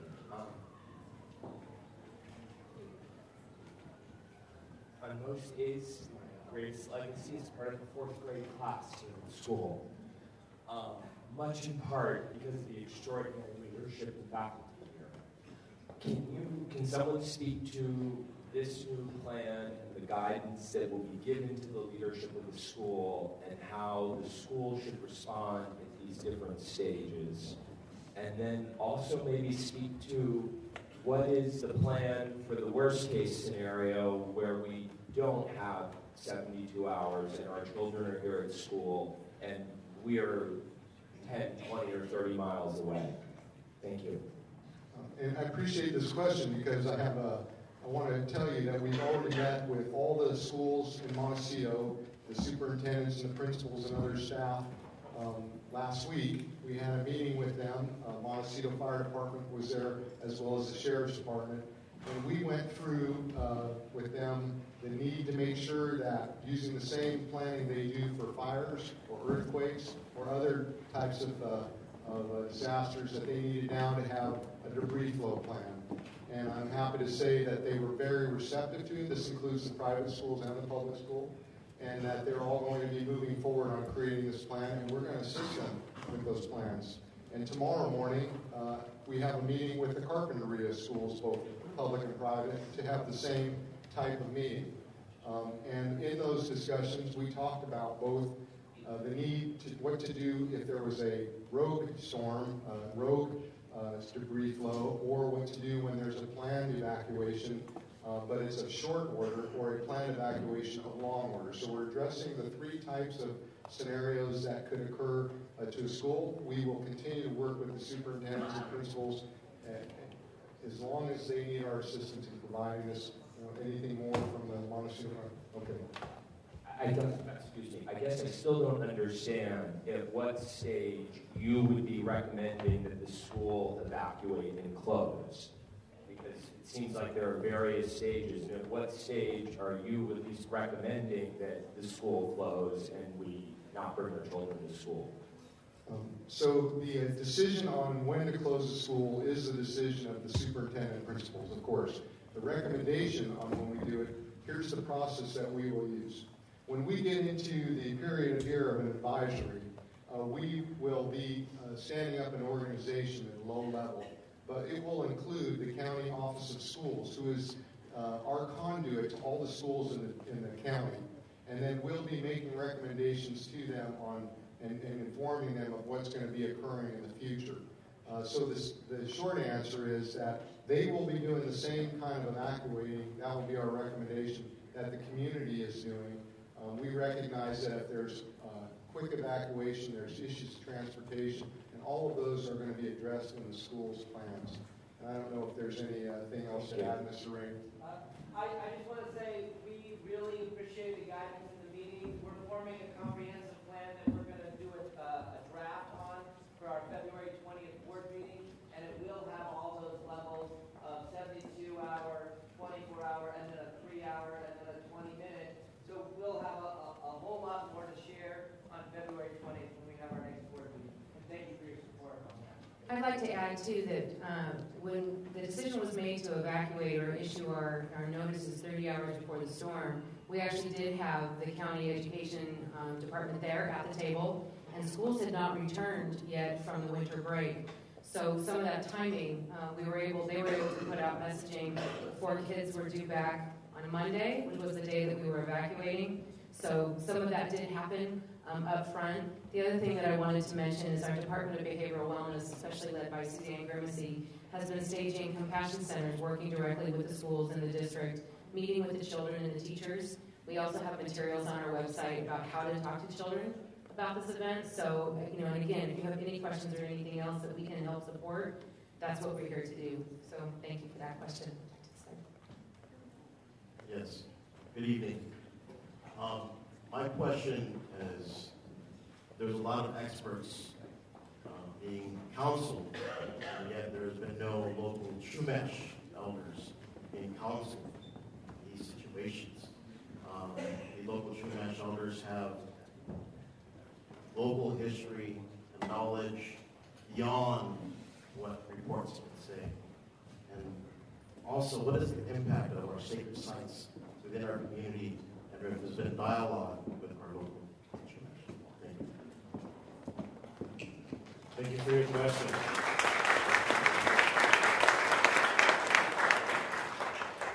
Speaker 17: On most days, my greatest legacy is part of the 4th grade class here in school. Much in part because of the extraordinary leadership of faculty here. Can someone speak to this new plan and the guidance that will be given to the leadership of the school and how the school should respond if these different stages? And then also maybe speak to what is the plan for the worst case scenario where we don't have 72 hours and our children are here at school and we are 10, 20, or 30 miles away? Thank you.
Speaker 4: And I appreciate this question because I want to tell you that we've already met with all the schools in Montecito, the superintendents and the principals and other staff. Last week, we had a meeting with them. Montecito Fire Department was there, as well as the Sheriff's Department. And we went through with them the need to make sure that using the same planning they do for fires or earthquakes or other types of disasters, that they needed now to have a debris flow plan. And I'm happy to say that they were very receptive to it. This includes the private schools and the public school. And that they're all going to be moving forward on creating this plan, and we're going to assist them with those plans. And tomorrow morning, we have a meeting with the Carpinteria schools, both public and private, to have the same type of meeting. And in those discussions, we talked about both the need to what to do if there was a rogue storm, rogue debris flow, or what to do when there's a planned evacuation, but it's a short order, or a planned evacuation of long order. So we're addressing the three types of scenarios that could occur to a school. We will continue to work with the superintendents and principals as long as they need our assistance in providing this. Anything more from the Montecito? Okay.
Speaker 17: I guess I still don't understand at what stage you would be recommending that the school evacuate and close. Because it seems like there are various stages. And at what stage are you at least recommending that the school close and we not bring our children to school?
Speaker 4: So the decision on when to close the school is the decision of the superintendent and principals, of course. The recommendation on when we do it, here's the process that we will use. When we get into the period here of an advisory, we will be standing up an organization at a low level, but it will include the County Office of Schools, who is our conduit to all the schools in the county. And then we'll be making recommendations to them on and informing them of what's going to be occurring in the future. So the short answer is that they will be doing the same kind of evacuating. That will be our recommendation that the community is doing. We recognize that if there's quick evacuation, there's issues of transportation, and all of those are going to be addressed in the school's plans. And I don't know if there's anything else to add, Mr. Rain.
Speaker 18: I just want to say we really appreciate the guidance in the meeting. We're forming a comprehensive plan that we're going to do a draft on for our February 20th board meeting, and it will have all those levels of 72-hour, 24-hour, and then a 3-hour, and then a 20-minute. So we'll have a whole lot more to share on February 20th when we have our next board meeting. And thank you for your support on that.
Speaker 11: I'd like to add, too, that when the decision was made to evacuate or issue our notices 30 hours before the storm, we actually did have the county education department there at the table, and schools had not returned yet from the winter break. So some of that timing, they were able to put out messaging before kids were due back on Monday, which was the day that we were evacuating. So some of that did happen up front. The other thing that I wanted to mention is our Department of Behavioral Wellness, especially led by Suzanne Grimacy, has been staging compassion centers, working directly with the schools in the district, meeting with the children and the teachers. We also have materials on our website about how to talk to children about this event. So, and again, if you have any questions or anything else that we can help support, that's what we're here to do. So thank you for that question.
Speaker 19: Yes. Good evening. My question is, there's a lot of experts being counseled, and yet there's been no local Chumash elders being counseled in these situations. The local Chumash elders have local history and knowledge beyond what reports would say. And also, what is the impact of our sacred sites within our community, and if there's been dialogue with our local Chumash? Thank you.
Speaker 3: Thank you for your question.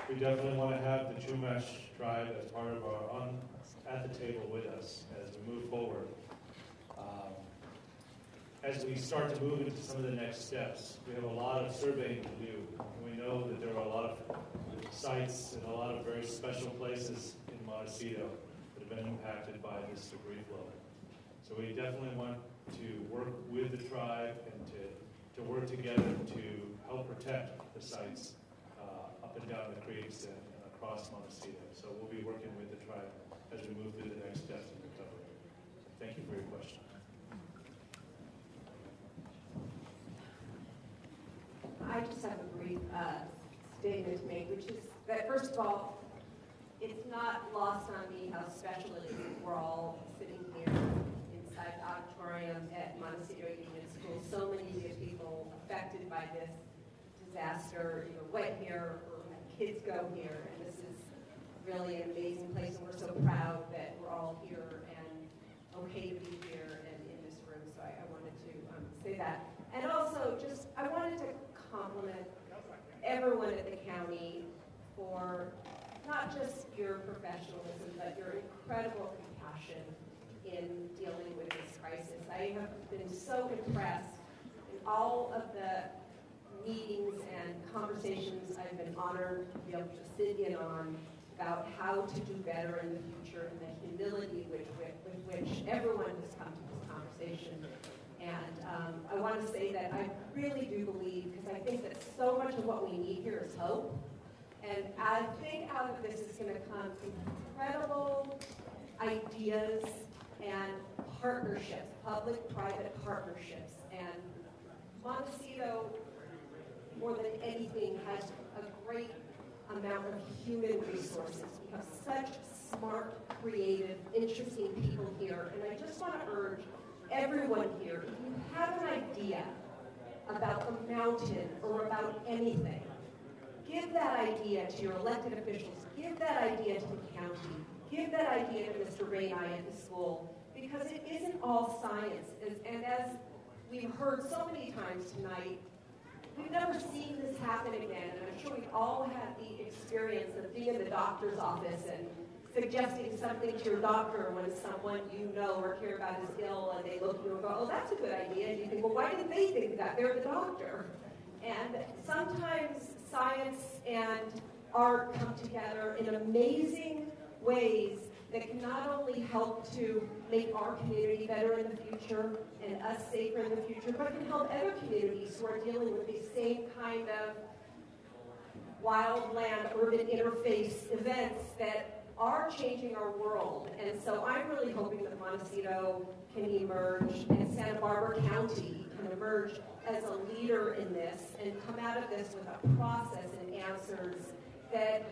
Speaker 3: We definitely want to have the Chumash tribe as part of at the table with us as we move forward. as we start to move into some of the next steps. We have a lot of surveying to do, and we know that there are a lot of sites and a lot of very special places in Montecito that have been impacted by this debris flow. So we definitely want to work with the tribe and to work together to help protect the sites up and down the creeks and across Montecito. So we'll be working with the tribe as we move through the next steps in recovery. Thank you for your question.
Speaker 9: I just have a brief statement to make, which is that, first of all, it's not lost on me how special it is that we're all sitting here inside the auditorium at Montecito Union School. So many of the people affected by this disaster went here or had kids go here, and this is really an amazing place, and we're so proud that we're all here and okay to be here and in this room. So I wanted to say that. And also, I wanted to compliment everyone at the county for not just your professionalism, but your incredible compassion in dealing with this crisis. I have been so impressed in all of the meetings and conversations I've been honored to be able to sit in on about how to do better in the future and the humility with which everyone has come to this conversation. And I want to say that I really do believe, because I think that so much of what we need here is hope. And I think out of this is going to come incredible ideas and partnerships, public-private partnerships. And Montecito, more than anything, has a great amount of human resources. We have such smart, creative, interesting people here. And I just want to urge everyone here, if you have an idea about the mountain or about anything, give that idea to your elected officials, give that idea to the county, give that idea to Mr. Ray and I at the school, because it isn't all science. And as we've heard so many times tonight, we've never seen this happen again, and I'm sure we've all had the experience of being in the doctor's office and suggesting something to your doctor when someone you know or care about is ill, and they look at you and go, oh, that's a good idea. And you think, well, why didn't they think that? They're the doctor. And sometimes science and art come together in amazing ways that can not only help to make our community better in the future and us safer in the future, but can help other communities who are dealing with these same kind of wildland-urban interface events that are changing our world. And so I'm really hoping that Montecito can emerge and Santa Barbara County can emerge as a leader in this and come out of this with a process and answers that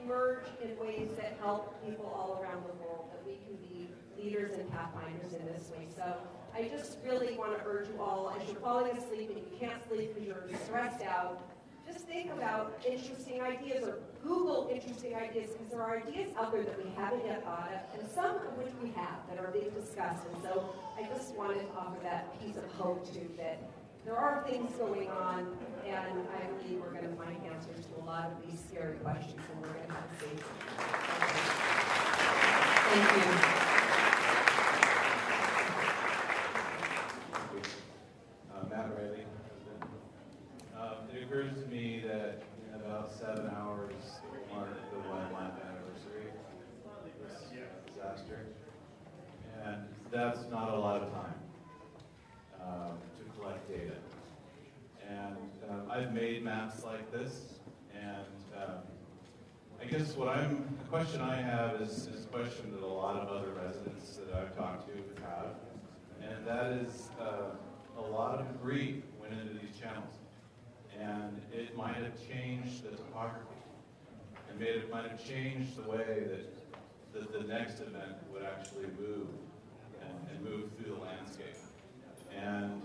Speaker 9: emerge in ways that help people all around the world, that we can be leaders and pathfinders in this way. So I just really want to urge you all, as you're falling asleep and you can't sleep because you're stressed out, just think about interesting ideas or Google interesting ideas, because there are ideas out there that we haven't yet thought of, and some of which we have that are being discussed. And so I just wanted to offer that piece of hope too, that there are things going on, and I believe we're going to find answers to a lot of these scary questions, and we're going to have a safe. Thank you.
Speaker 6: Matt Riley, President. It occurs to me that in about 7 hours we mark the 1-month anniversary of this disaster, and that's not a lot of time to collect data. And I've made maps like this, and I guess the question I have is a question that a lot of other residents that I've talked to have, and that is a lot of debris went into these channels, and it might have changed the topography, and it might have changed the way that the next event would actually move and move through the landscape. And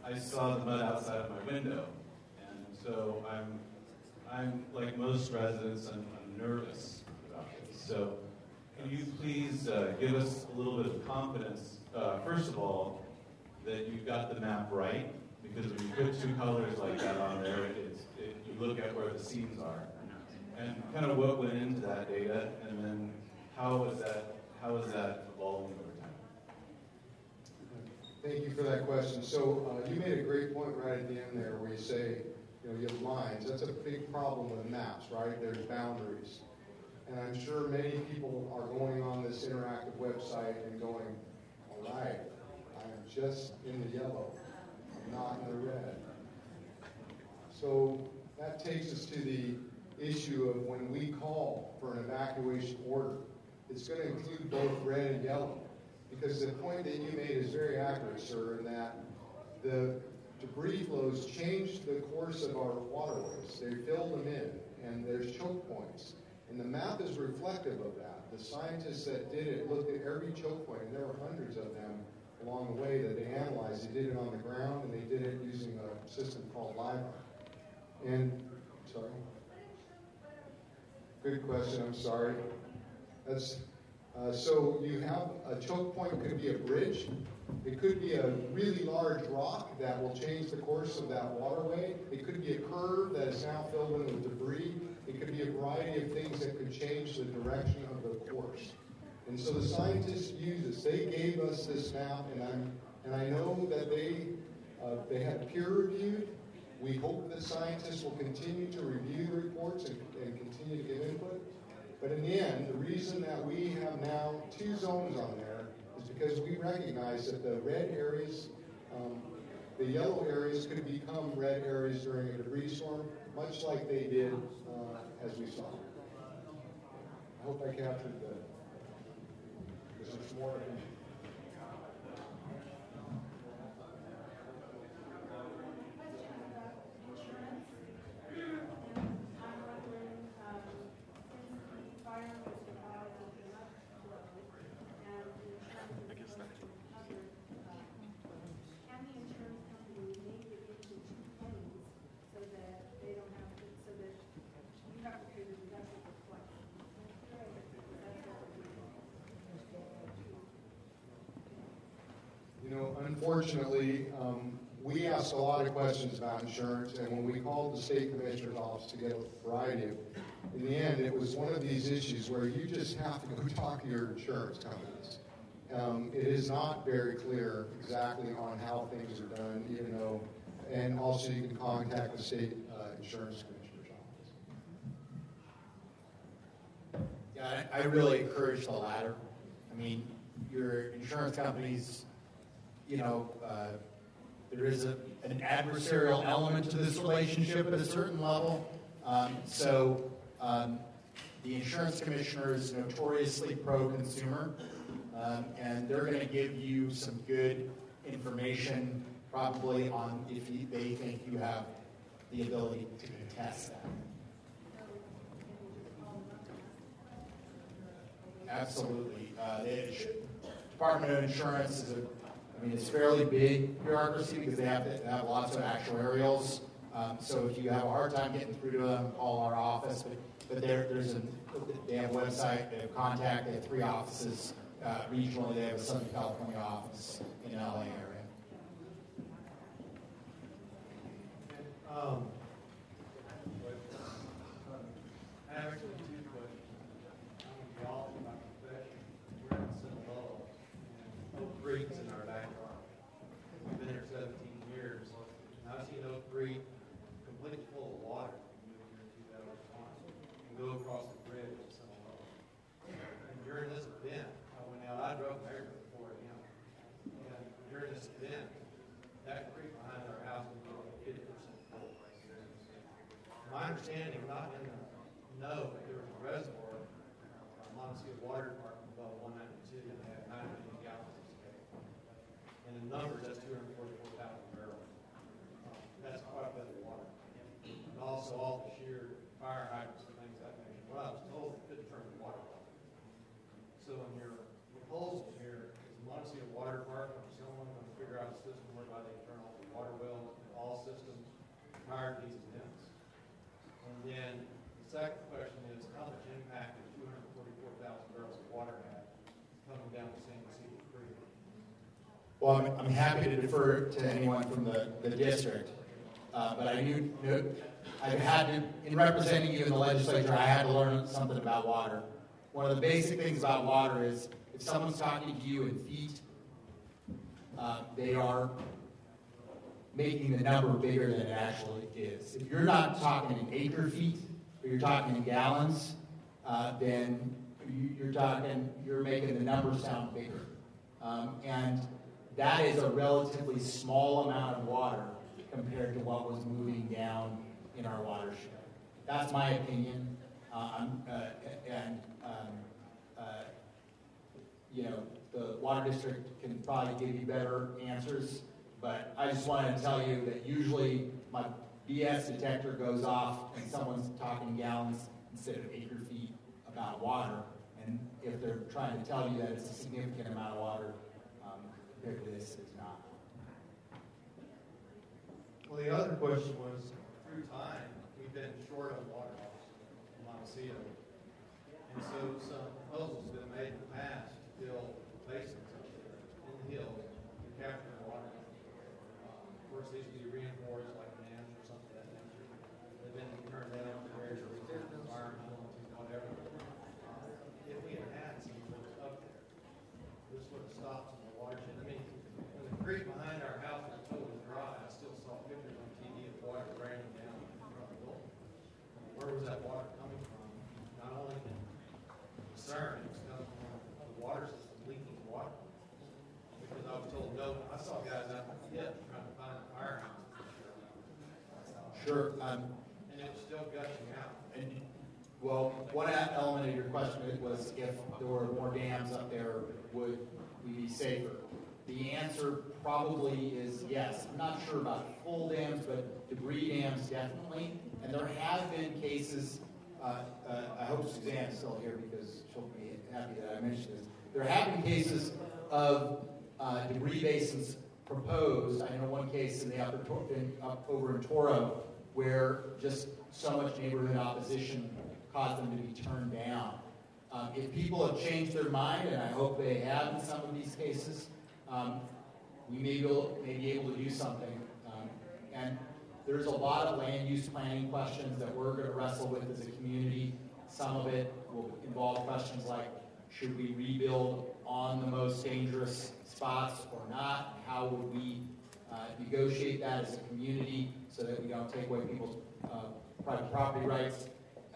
Speaker 6: I saw the mud outside of my window, and so I'm like most residents, I'm nervous about this. So can you please give us a little bit of confidence, first of all, that you got the map right? Because when you put two colors like that on there, you look at where the seams are, and kind of what went into that data, and then how
Speaker 17: how is that evolving over time?
Speaker 4: Thank you for that question. So you made a great point right at the end there where you say, you have lines. That's a big problem with maps, right? There's boundaries. And I'm sure many people are going on this interactive website and going, all right, I'm just in the yellow. I'm not in the red. So that takes us to the issue of when we call for an evacuation order, it's going to include both red and yellow. Because the point that you made is very accurate, sir, in that the debris flows change the course of our waterways. They fill them in, and there's choke points. And the map is reflective of that. The scientists that did it looked at every choke point, and there were hundreds of them along the way that they analyzed. They did it on the ground, and they did it using a system called LIDAR. And, sorry? Good question, I'm sorry. That's... so you have a choke point, could be a bridge. It could be a really large rock that will change the course of that waterway. It could be a curve that is now filled in with debris. It could be a variety of things that could change the direction of the course. And so the scientists use this. They gave us this map, and I know that they had peer reviewed. We hope that scientists will continue to review the reports and continue to give input. But in the end, the reason that we have now 2 zones on there is because we recognize that the red areas, the yellow areas could become red areas during a debris storm, much like they did as we saw. I hope I captured the... Is there some more? Unfortunately, we asked a lot of questions about insurance, and when we called the state commissioner's office to get a variety of, in the end, it was one of these issues where you just have to go talk to your insurance companies. It is not very clear exactly on how things are done, even though, and also you can contact the state insurance commissioner's office.
Speaker 2: Yeah, I really encourage the latter. I mean, your insurance companies, there is an adversarial element to this relationship at a certain level. So the insurance commissioner is notoriously pro-consumer, and they're going to give you some good information probably on if they think you have the ability to contest that. Absolutely. The Department of Insurance is it's fairly big bureaucracy because they have to have lots of actuarials. So if you have a hard time getting through to them, call our office. But they have a website, they have contact, they have 3 offices. Regionally, they have a Southern California office in the LA area.
Speaker 20: I have actually 2 questions. I'm a geologist by profession. We're in Sinaloa, and Oak Creek's in our backyard. We've been here 17 years. And I've seen Oak Creek completely full of water moving here in 2001 and go across the bridge in Sinaloa. And during this event, I went out. I drove there at 4 a.m. And during this event, that creek behind our house was getting 50% full. My understanding, not in the know that there was a reservoir on Montecito Water Department above 192 and they had 9 million gallons of space. And in numbers, that's 244,000 barrels. That's quite a bit of water. And also all the sheer fire hydrants and things like that. Well, I was told they couldn't turn the water off. So in your proposal here, is the Montecito Water Department or someone going to figure out a system whereby they turn off the water wells and all systems prior to these events? And then the second question is, how much impact does 244,000 barrels of water have coming down the San Ysidro Rd?
Speaker 2: Well, I'm happy to defer to anyone from the district, but I had to, in representing you in the legislature, I had to learn something about water. One of the basic things about water is
Speaker 21: if someone's talking to you in feet, they are making the number bigger than it actually is. If you're not talking in acre feet, or you're talking in gallons, then you're making the number sound bigger. And that is a relatively small amount of water compared to what was moving down in our watershed. That's my opinion. The water district can probably give you better answers, but I just wanted to tell you that usually my BS detector goes off and someone's talking gallons instead of acre feet about water, and if they're trying to tell you that it's a significant amount of water compared to this, it's not.
Speaker 20: Well, the other question was, through time, we've been short on water in Montecito. And so some proposals have been made in the past to fill basins up there in the hills to capture the water. Of course, these would be reinforced like dams or something of that nature. They've been turned down for various reasons, environmental, whatever. If we had had some folks up there, this would have stopped some of the watershed. I mean, when the creek behind our house was totally dry, I still saw pictures on TV of water raining down from the building. Where was that water coming from? Not only concern, it was coming from the water system leaking water. Because I was told no, I saw guys out in the pit trying to find a firehouse.
Speaker 21: Sure.
Speaker 20: And it was still gushing out.
Speaker 21: Well, one element of your question was if there were more dams up there, would we be safer? The answer probably is yes. I'm not sure about full dams, but debris dams definitely. And there have been cases, I hope Suzanne's still here because she'll be happy that I mentioned this. There have been cases of debris basins proposed. I know one case in the up over in Toro where just so much neighborhood opposition caused them to be turned down. If people have changed their mind, and I hope they have in some of these cases, we may be able to do something. And there's a lot of land use planning questions that we're going to wrestle with as a community. Some of it will involve questions like, should we rebuild on the most dangerous spots or not? How would we negotiate that as a community so that we don't take away people's private property rights?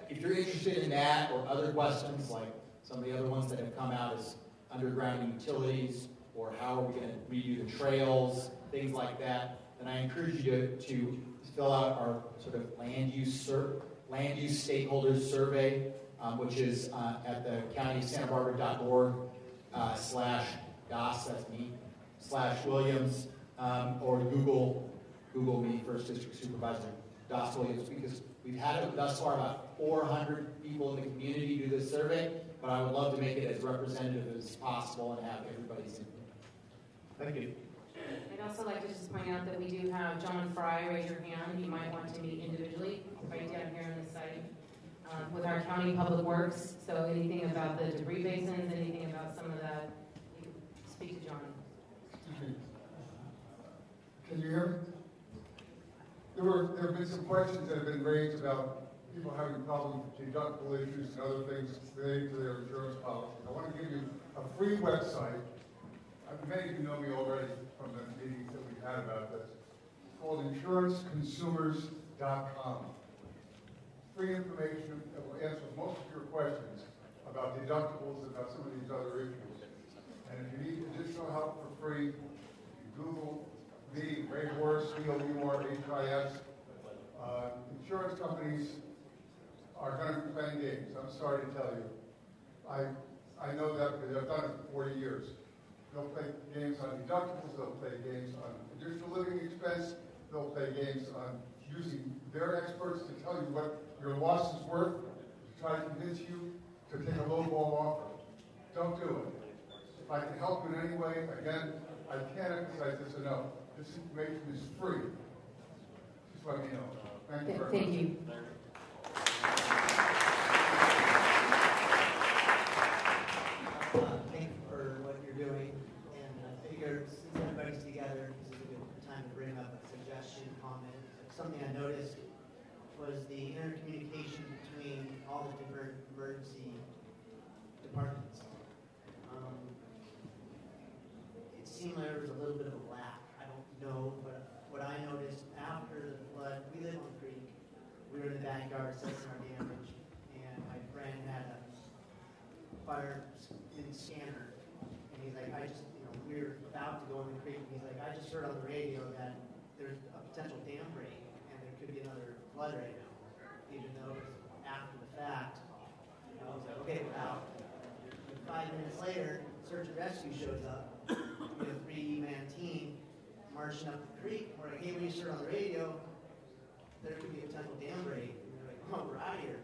Speaker 21: If you're interested in that or other questions, like some of the other ones that have come out as underground utilities, or how are we going to redo the trails, things like that, then I encourage you to fill out our sort of land use stakeholders survey, which is at the countyofsantabarbara.org /DOS, that's me, /Williams, or Google me, First District Supervisor DOS Williams, because we've had thus far about 400 people in the community do this survey, but I would love to make it as representative as possible and have everybody's input.
Speaker 20: Thank you.
Speaker 11: I'd also like to just point out that we do have John Fry, raise your hand, you might want to meet individually, right down here on the side, with our county public works. So anything about the debris basins, anything about some of that, you can speak to John.
Speaker 22: Can you hear me? There have been some questions that have been raised about people having problems with deductible issues and other things related to their insurance policies. I want to give you a free website. Many of you know me already from the meetings that we've had about this. It's called insuranceconsumers.com. Free information that will answer most of your questions about deductibles and about some of these other issues. And if you need additional help for free, you Google me, Ray Horace, C-O-U-R-H-I-S. Insurance companies are going to be playing games. I'm sorry to tell you. I know that because I've done it for 40 years. They'll play games on deductibles, they'll play games on additional living expense, they'll play games on using their experts to tell you what your loss is worth, to try to convince you to take a low-ball offer. Don't do it. If I can help you in any way, again, I can't emphasize this enough. This information is free. Just let me know. Thank you very much.
Speaker 11: Thank you.
Speaker 23: Thank you for what you're doing, and I figured since everybody's together, this is a good time to bring up a suggestion, comment. Something I noticed was the intercommunication between all the different emergency departments. backyard assessing our damage, and my friend had a fire scanner, and he's like, we were about to go in the creek, and he's like, I just heard on the radio that there's a potential dam break, and there could be another flood right now. Even though it was after the fact, I was like, okay, we're out. 5 minutes later, search and rescue shows up. We have a 3-man team marching up the creek. We're like, hey, when you heard on the radio, there could be a potential dam break. And they're like, oh, we're out of here.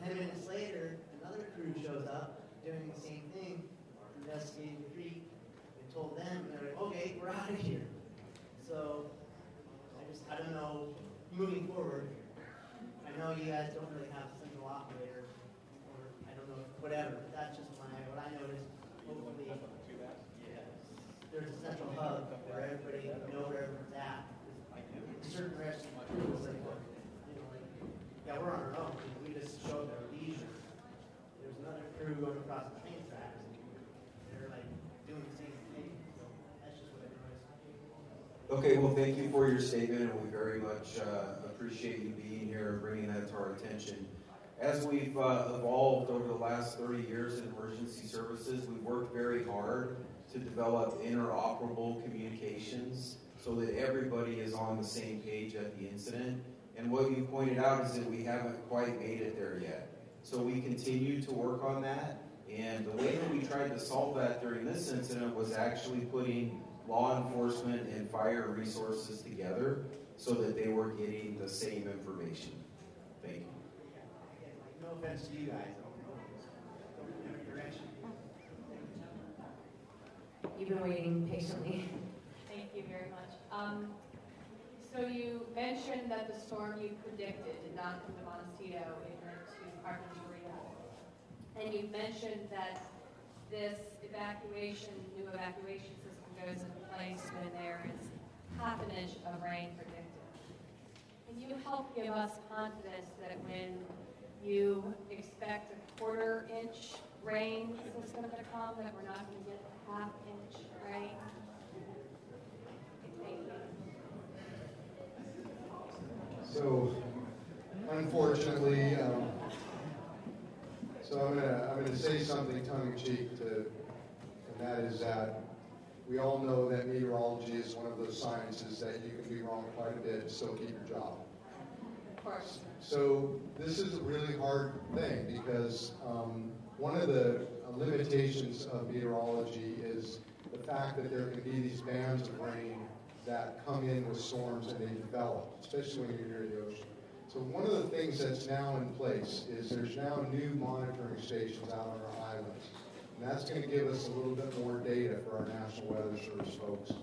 Speaker 23: 10 minutes later, another crew shows up doing the same thing, investigating the creek. They told them, and they're like, okay, we're out of here. So, I don't know, moving forward, I know you guys don't really have a central operator, or I don't know, whatever, but that's just what I noticed. Hopefully, there's a central hub where everybody knows where everyone's at. Certain rescue crews, yeah, we're on our own. We just show up at our leisure. There's another crew going across the train tracks, and they're doing the same thing. So that's just what I noticed.
Speaker 6: Okay, well, thank you for your statement, and we very much appreciate you being here and bringing that to our attention. As we've evolved over the last 30 years in emergency services, we've worked very hard to develop interoperable communications so that everybody is on the same page at the incident. And what you pointed out is that we haven't quite made it there yet. So we continue to work on that. And the way that we tried to solve that during this incident was actually putting law enforcement and fire resources together so that they were getting the same information. Thank you.
Speaker 23: No offense to you guys.
Speaker 11: You've been waiting patiently.
Speaker 12: Thank you very much. So you mentioned that the storm you predicted did not come to Montecito, it went to Carpinteria. And you mentioned that this new evacuation system goes into place when there is half an inch of rain predicted. Can you help give us confidence that when you expect a 1/4 inch rain system to come, that we're not going to get a 1/2 inch rain? Thank you.
Speaker 4: So, unfortunately, I'm gonna say something tongue-in-cheek and that is that we all know that meteorology is one of those sciences that you can be wrong quite a bit and still keep your job.
Speaker 12: Of course.
Speaker 4: So this is a really hard thing because one of the limitations of meteorology is the fact that there can be these bands of rain that come in with storms and they develop, especially when you're near the ocean. So one of the things that's now in place is there's now new monitoring stations out on our islands. And that's going to give us a little bit more data for our National Weather Service folks.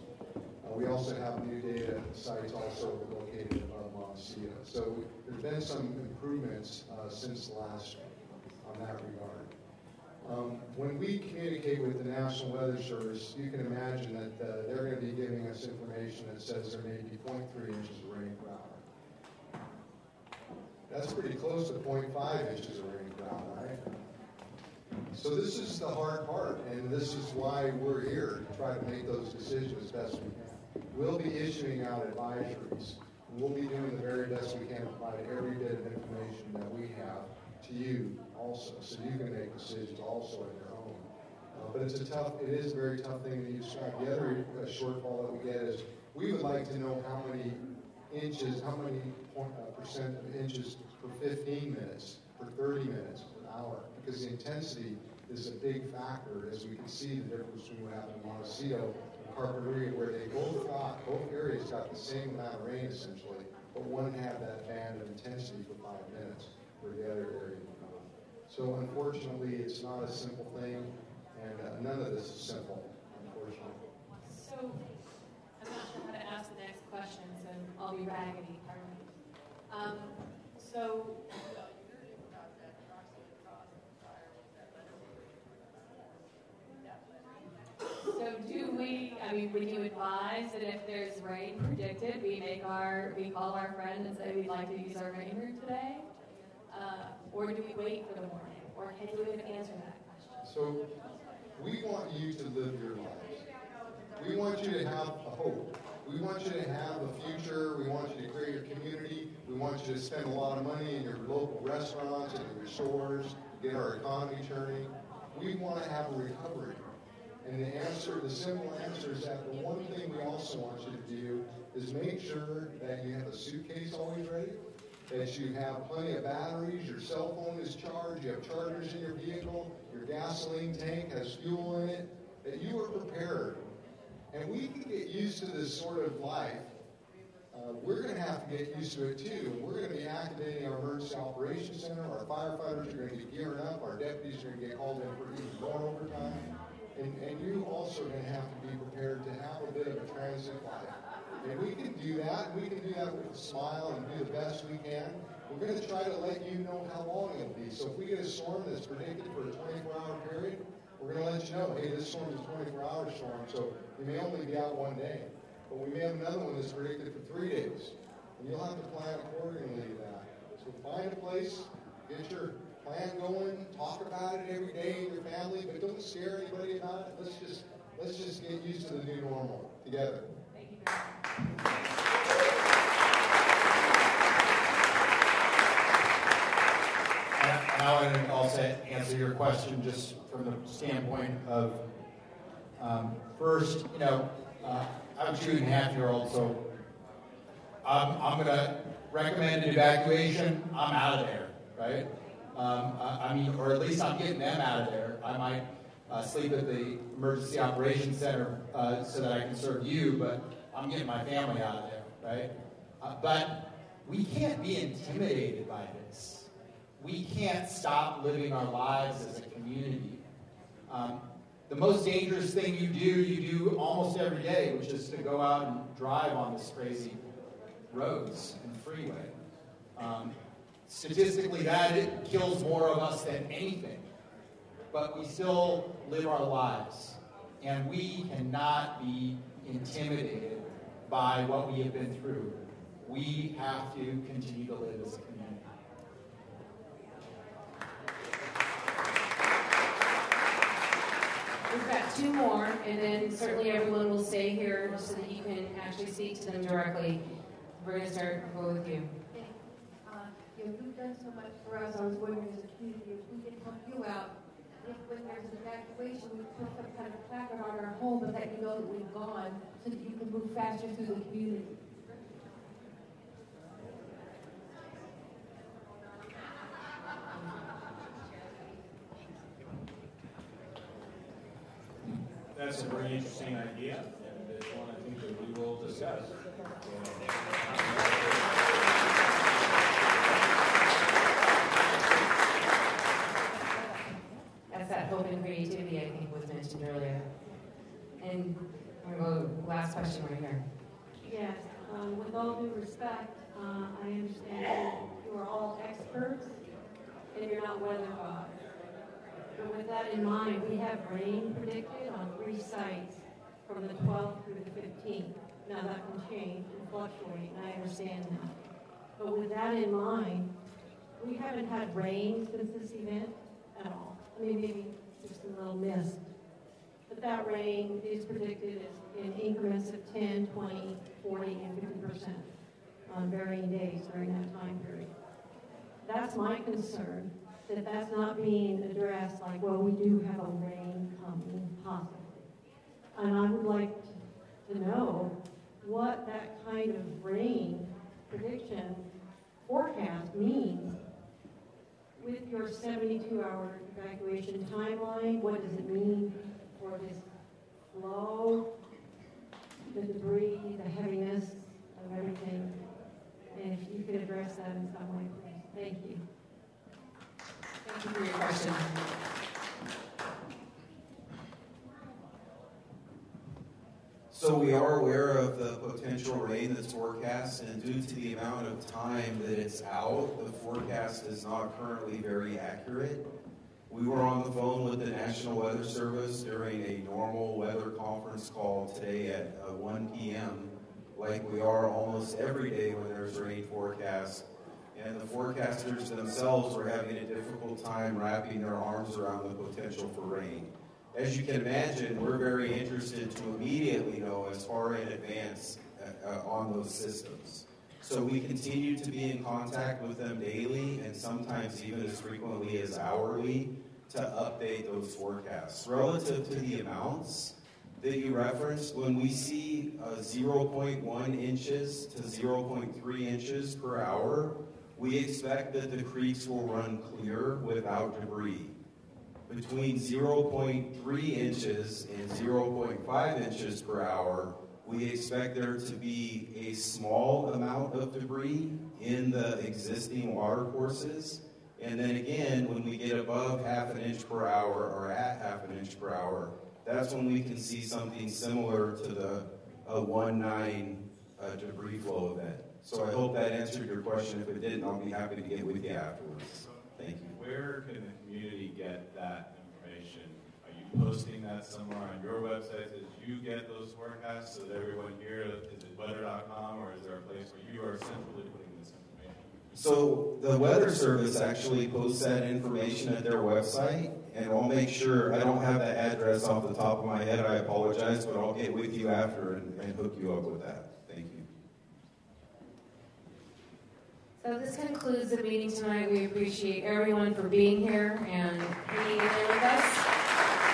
Speaker 4: We also have new data sites also located above Montecito. So there's been some improvements since last year on that regard. When we communicate with the National Weather Service, you can imagine that they're going to be giving us information that says there may be 0.3 inches of rain per hour. That's pretty close to 0.5 inches of rain per hour, right? So this is the hard part, and this is why we're here to try to make those decisions as best we can. We'll be issuing out advisories. We'll be doing the very best we can to provide every bit of information that we have to you also, so you can make decisions also on your own. But it is a very tough thing that you described. The other shortfall that we get is we would like to know how many percent of inches per 15 minutes, per 30 minutes, per hour, because the intensity is a big factor, as we can see the difference between what happened in Montecito and Carpinteria, where they both areas got the same amount of rain essentially, but one had that band of intensity for 5 minutes, where the other area did not. So unfortunately, it's not a simple thing, and none of this is simple, unfortunately.
Speaker 12: So I'm not sure how to ask the next question, so I'll be raggedy, pardon me. So do we, would you advise that if there's rain predicted, we call our friend and say we'd like to use our rain route today? Or do we wait for the morning? Or can you even answer that question?
Speaker 4: So we want you to live your lives. We want you to have a hope We want you to have a future. We want you to create your community. We want you to spend a lot of money in your local restaurants and in your stores to get our economy churning. We want to have a recovery. And the simple answer is that the one thing we also want you to do is make sure that you have a suitcase always ready, that you have plenty of batteries, your cell phone is charged, you have chargers in your vehicle, your gasoline tank has fuel in it, that you are prepared. And we can get used to this sort of life. We're going to have to get used to it too. We're going to be activating our emergency operations center. Our firefighters are going to be gearing up. Our deputies are going to get called in for even more overtime. And you also are going to have to be prepared to have a bit of a transit life. And we can do that. We can do that with a smile and do the best we can. We're going to try to let you know how long it'll be. So if we get a storm that's predicted for a 24-hour period, we're going to let you know, hey, this storm is a 24-hour storm, so you may only be out one day. But we may have another one that's predicted for 3 days. And you'll have to plan accordingly to that. So find a place, get your plan going, talk about it every day in your family, but don't scare anybody about it. Let's just get used to the new normal together.
Speaker 12: Thank you very much.
Speaker 21: And I want to also answer your question just from the standpoint of, first, I'm a 2.5-year-old, so I'm going to recommend an evacuation. I'm out of there, right? Or at least I'm getting them out of there. I might sleep at the emergency operations center so that I can serve you, but I'm getting my family out of there, right? But we can't be intimidated by this. We can't stop living our lives as a community. The most dangerous thing you do almost every day, which is to go out and drive on this crazy roads and freeway. Statistically, it kills more of us than anything. But we still live our lives. And we cannot be intimidated by what we have been through. We have to continue to live as a community.
Speaker 11: We've got 2 more, and then certainly everyone will stay here so that you can actually speak to them directly. We're going to start with you.
Speaker 1: You've done so much for us. I was wondering as a community if we could help you out. If when there's an evacuation, we put some kind of placard on our home but that you know that we've gone so that you can move faster through the community.
Speaker 7: That's a very interesting idea, and it's one I think that we will discuss.
Speaker 11: That's that hope and creativity I think was mentioned earlier. And I'm going to go last question right here.
Speaker 1: Yes, with all due respect, I understand that you are all experts and you're not weather gods. But with that in mind, we have rain predicted on 3 sites from the 12th through the 15th. Now that can change and fluctuate, and I understand that. But with that in mind, we haven't had rain since this event at all. I mean, maybe just a little mist. But that rain is predicted in increments of 10, 20, 40, and 50% on varying days during that time period. That's my concern, that that's not being addressed like, well, we do have a rain coming, possibly. And I would like to know what that kind of rain prediction forecast means with your 72-hour evacuation timeline. What does it mean for this flow, the debris, the heaviness of everything? And if you could address that in some way, please. Thank you.
Speaker 11: Thank you for your question.
Speaker 6: So we are aware of the potential rain that's forecast, and due to the amount of time that it's out, the forecast is not currently very accurate. We were on the phone with the National Weather Service during a normal weather conference call today at 1 p.m., like we are almost every day when there's rain forecast. And the forecasters themselves were having a difficult time wrapping their arms around the potential for rain. As you can imagine, we're very interested to immediately know as far in advance on those systems. So we continue to be in contact with them daily and sometimes even as frequently as hourly to update those forecasts. Relative to the amounts that you referenced, when we see 0.1 inches to 0.3 inches per hour, we expect that the creeks will run clear without debris. Between 0.3 inches and 0.5 inches per hour, we expect there to be a small amount of debris in the existing water courses. And then again, when we get above half an inch per hour or at half an inch per hour, that's when we can see something similar to the 1.9 debris flow event. So I hope that answered your question. If it didn't, I'll be happy to get with you afterwards. Thank you.
Speaker 3: Where can the community get that information? Are you posting that somewhere on your website? Did you get those forecasts so that everyone here, is it weather.com or is there a place where you are centrally putting this information?
Speaker 6: So the Weather Service actually posts that information at their website, and I'll make sure, I don't have the address off the top of my head, I apologize, but I'll get with you after and hook you up with that. Thank you.
Speaker 11: So this concludes the meeting tonight. We appreciate everyone for being here and hanging in there with us.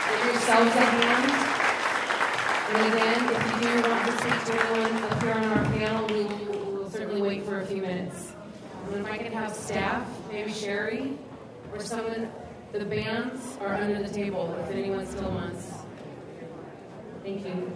Speaker 11: Give yourselves a hand. And again, if you do want to speak to anyone up here on our panel, we will certainly wait for a few minutes. And if I can have staff, maybe Sherry, or someone, the bands are under the table if anyone still wants. Thank you.